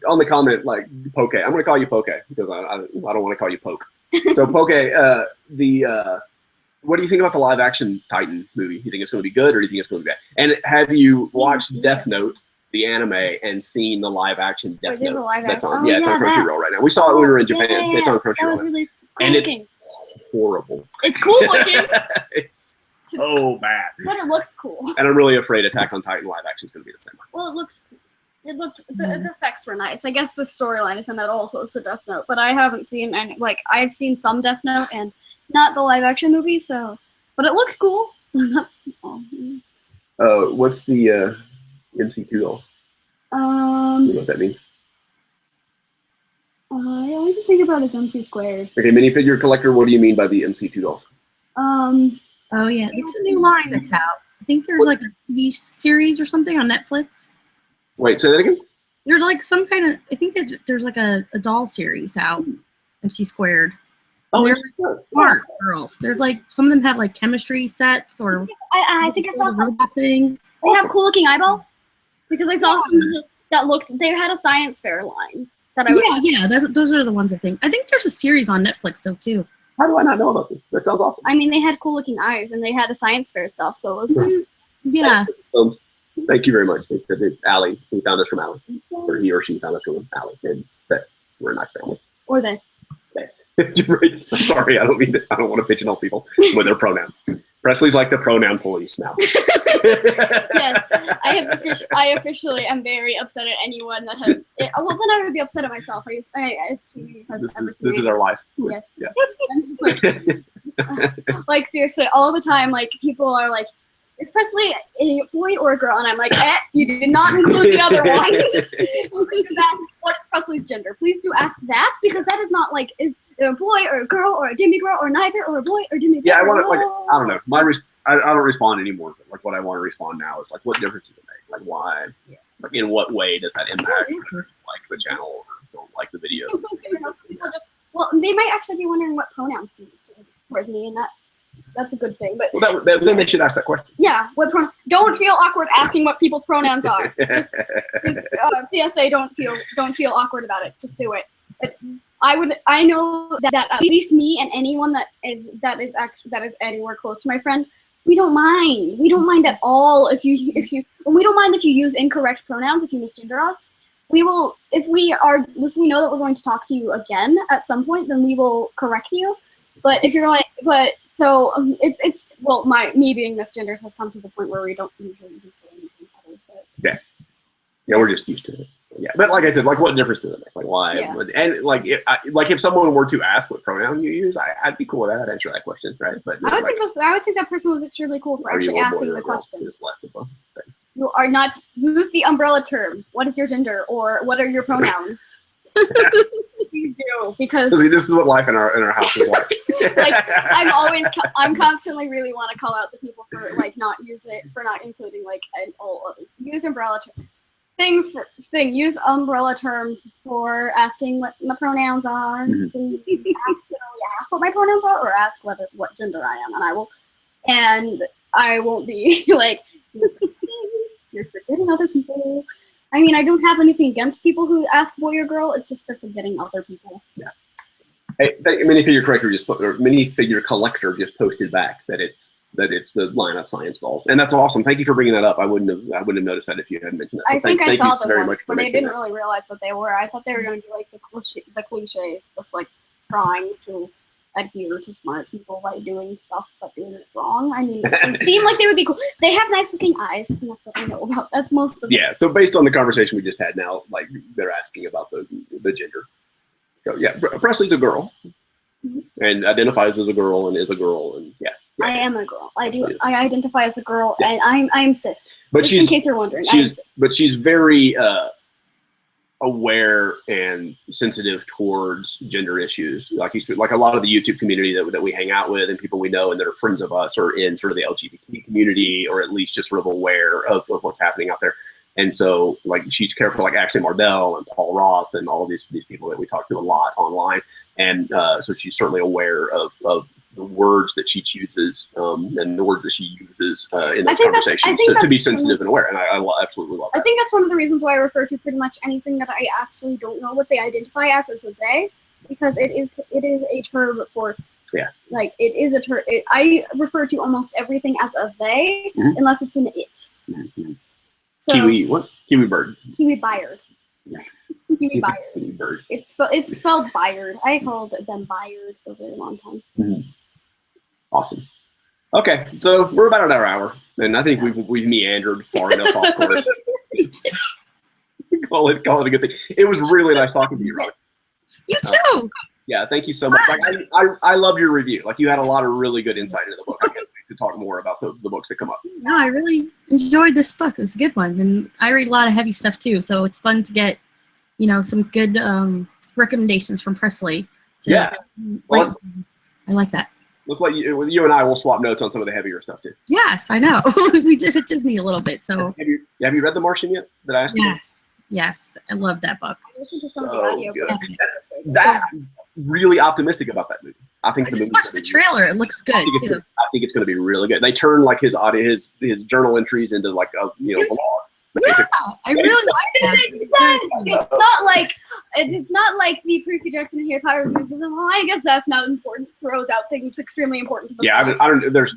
on the comment, like Poke, I'm going to call you Poke because I don't want to call you Poke. So Poke, what do you think about the live action Titan movie? You think it's going to be good or do you think it's going to be bad? And have you watched Death Note, the anime, and seen the live action Death Note? That's on. It's on Crunchyroll right now. We saw it when we were in Japan. Yeah. It's on Crunchyroll. That was really cool and looking. It's horrible. It's cool looking. It's so bad. But it looks cool. And I'm really afraid Attack on Titan live action is going to be the same. Well, it looks cool. The effects were nice. I guess the storyline isn't at all close to Death Note, but I haven't seen any. Like I've seen some Death Note and not the live action movie. So, but it looks cool. What's the MC2 dolls? You know what that means? I only can think about is MC squared. Okay, minifigure collector. What do you mean by the MC2 dolls? Oh yeah, it's a new line that's out. I think there's like a TV series or something on Netflix. Wait, say that again? There's like some kind of, I think that there's like a doll series out, MC Squared. Oh, they're like smart girls. They're like, some of them have like chemistry sets or I think I saw something. They have cool looking eyeballs because I saw some that looked. They had a science fair line that I was. Those are the ones I think. I think there's a series on Netflix though too. How do I not know about this? That sounds awesome. I mean, they had cool looking eyes and they had a science fair stuff, so it was. Yeah. Thank you very much. It's Allie. We found us from Allie, or he or she found us from Allie, and that we're a nice family. Or they. Right. Sorry, I don't want to pigeonhole people with their pronouns. Presley's like the pronoun police now. Yes, I officially am very upset at anyone that has. Well, then I would be upset at myself. This is our life. Yes. Yeah. I'm just like seriously, all the time. Like people are like, "Is Presley a boy or a girl?" And I'm like, you did not include the other ones. What is Presley's gender? Please do ask that because that is not like is it a boy or a girl or a demigirl or neither or a boy or demigirl. Yeah, I want to I don't know. I don't respond anymore. But like what I want to respond now is like, what difference does it make? Like why? Yeah. Like in what way does that impact like the channel or don't like the video? People they might actually be wondering what pronouns to use towards me, and that's a good thing. But then they should ask that question. Yeah, don't feel awkward asking what people's pronouns are. Just PSA, don't feel awkward about it. Just do it. But I know that at least me and anyone that is anywhere close to my friend, we don't mind. We don't mind at all if you we don't mind if you use incorrect pronouns, if you misgender us. We will if we know that we're going to talk to you again at some point, then we will correct you. But if you're like, me being misgendered has come to the point where we don't usually even say anything other. But. Yeah, we're just used to it. Yeah, but like I said, like what difference does it make? Like why? Yeah. And like if someone were to ask what pronoun you use, I'd be cool with that. I'd answer that question, right? But I would think that person was extremely cool for actually asking the question. It's less of a thing. You are not use the umbrella term. What is your gender or what are your pronouns? Please do because this is what life in our house is like. I'm constantly really want to call out the people for like not including like use umbrella term. Use umbrella terms for asking what my pronouns are. Please ask what my pronouns are, or ask what gender I am, and I won't be like you're forgetting other people. I mean, I don't have anything against people who ask boy or girl. It's just they're forgetting other people. Yeah. Hey, minifigure collector just posted back that it's the line of science dolls, and that's awesome. Thank you for bringing that up. I wouldn't have noticed that if you hadn't mentioned that. So I saw them once, but I didn't really realize what they were. I thought they were going to be like the cliches, just like trying to adhere to smart people by doing stuff but doing it wrong. I mean, it seemed like they would be cool. They have nice looking eyes, and that's what I know about. That's most of them. Yeah, so based on the conversation we just had now, like they're asking about the gender. So yeah, Presley's a girl and identifies as a girl and is a girl, and yeah. I am a girl. I identify as a girl, and I'm cis. But just in case you're wondering, but she's very aware and sensitive towards gender issues. Like a lot of the YouTube community that we hang out with and people we know and that are friends of us are in sort of the LGBT community, or at least just sort of aware of what's happening out there. And so like she's careful, like Ashley Mardell and Paul Roth and all of these people that we talk to a lot online. And so she's certainly aware of the words that she chooses and the words that she uses in those conversations to be sensitive and aware. And I absolutely love that. I think that's one of the reasons why I refer to pretty much anything that I actually don't know what they identify as a they, because it is a term for, like it is a term. I refer to almost everything as a they, unless it's an it. Mm-hmm. So, Kiwi bird. Kiwi Byard. Yeah. Kiwi Byard. Kiwi bird. It's spelled Byard. I called them Byard for a very long time. Mm-hmm. Awesome. Okay, so we're about at our hour, and I think we've meandered far enough off course. call it a good thing. It was really nice talking to you, Rose. You too. Yeah, thank you so much. Like, I love your review. Like you had a lot of really good insight into the book. I can't wait to talk more about the books that come up. No, I really enjoyed this book. It was a good one, and I read a lot of heavy stuff too. So it's fun to get, some good recommendations from Presley. Yeah, I like that. Let's let you and I will swap notes on some of the heavier stuff too. Yes, I know. We did at Disney a little bit. So have you read The Martian yet? That I asked you? Yes, I love that book. I listened to some of the audio. That's really optimistic about that movie. I think I just watched the trailer. It looks good too. I think it's going to be really good. They turn like his journal entries into like a vlog. Yeah, I really like that. It's not like the Percy Jackson and Harry Potter movies. Well, I guess that's not important. Throws out things extremely important. To the I don't. They're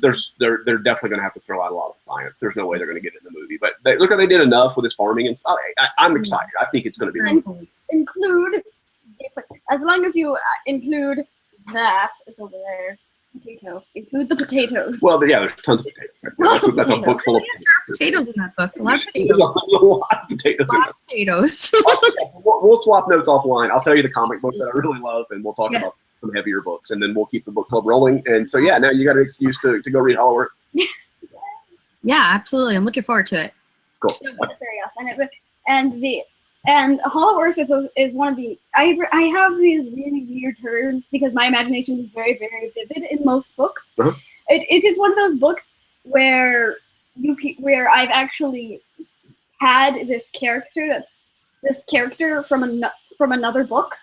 definitely going to have to throw out a lot of science. There's no way they're going to get it in the movie. But look, they did enough with his farming and stuff. I'm excited. I think it's going to be really cool. Include, as long as you include that, it's over there. Potato. Include the potatoes. Well, yeah, there's tons of potatoes. Right? That's a book full of potatoes in that book. A lot of potatoes. There's a lot of potatoes. We'll swap notes offline. I'll tell you the comic book that I really love, and we'll talk about some heavier books, and then we'll keep the book club rolling. And so, now you got an excuse to go read Hollow Earth. Yeah, absolutely. I'm looking forward to it. Cool. It's very awesome. And Hollow Earth is one of the I have these really weird terms because my imagination is very, very vivid in most books. Uh-huh. It is one of those books where I've actually had this character from another book,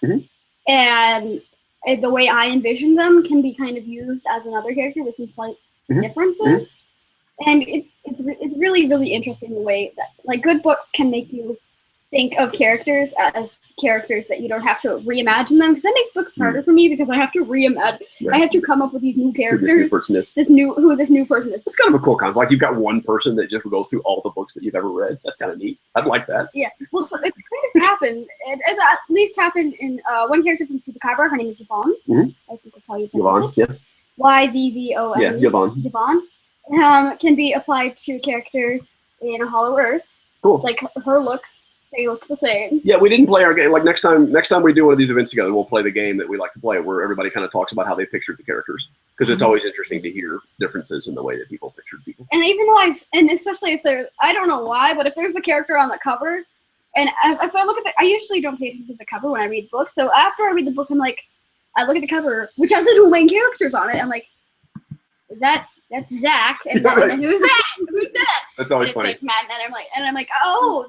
and the way I envision them can be kind of used as another character with some slight differences. And it's really, really interesting the way that like good books can make you think of characters as characters that you don't have to reimagine them, because that makes books harder for me because I have to reimagine. Right. I have to come up with these new characters. Who this new person is. It's kind of a cool concept. Like you've got one person that just goes through all the books that you've ever read. That's kind of neat. I'd like that. Yeah. Well, so it's kind of happened. It has at least happened in one character from Chupacabra. Her name is Yvonne. I think that's how you pronounce it. Yvonne. Yeah, Yvonne. Yvonne can be applied to a character in Hollow Earth. Cool. Like her looks. They look the same. Yeah, we didn't play our game. Like next time we do one of these events together, we'll play the game that we like to play, where everybody kind of talks about how they pictured the characters, because it's always interesting to hear differences in the way that people pictured people. And even though especially if I don't know why, but if there's a character on the cover, and if I look at I usually don't pay attention to the cover when I read books. So after I read the book, I'm like, I look at the cover, which has the two main characters on it. I'm like, that's Zach, and then who's that? Who's that? That's always funny. Like Matt, and I'm like, oh,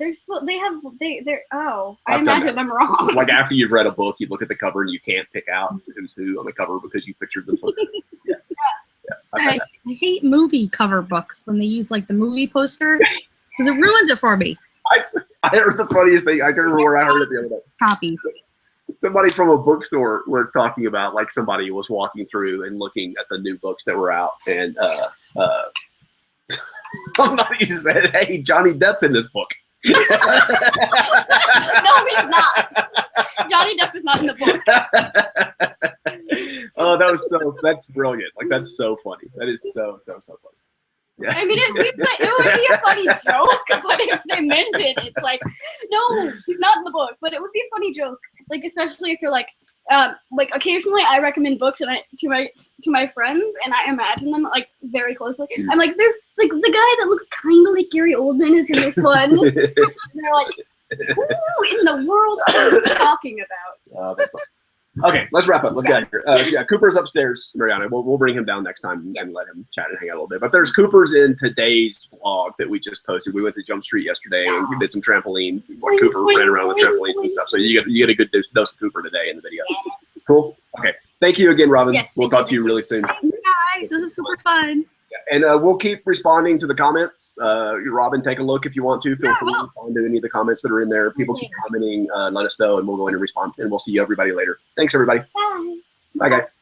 I imagine them wrong. Like after you've read a book, you look at the cover and you can't pick out who's who on the cover because you pictured them so different. I hate movie cover books when they use like the movie poster because it ruins it for me. I heard the funniest thing. I can't remember where I heard it the other day. Copies. Somebody from a bookstore was talking about, like, somebody was walking through and looking at the new books that were out, and somebody said, "Hey, Johnny Depp's in this book." No, he's not. Johnny Depp is not in the book. Oh, that's brilliant. Like, that's so funny. That is so funny. Yeah. I mean, it seems like it would be a funny joke, but if they meant it, it's like, no, he's not in the book. But it would be a funny joke, like, especially if you're like occasionally I recommend books and to my friends, and I imagine them like very closely. I'm like, there's like the guy that looks kind of like Gary Oldman is in this one, and they're like, who in the world are you talking about? That's awesome. Okay, let's wrap up. Let's get out of here. Yeah, Cooper's upstairs, Mariana. We'll bring him down next time and let him chat and hang out a little bit. But there's Cooper's in today's vlog that we just posted. We went to Jump Street yesterday and we did some trampoline. Cooper ran around with trampolines and stuff. So you get a good dose of Cooper today in the video. Cool. Okay. Thank you again, Robin. Yes, we'll talk to you really soon. Thank you guys. This is super fun. And we'll keep responding to the comments. Robin, take a look if you want to. Feel free to respond to any of the comments that are in there. People keep commenting. Let us know, and we'll go in and respond. And we'll see you everybody later. Thanks, everybody. Bye. Bye, guys.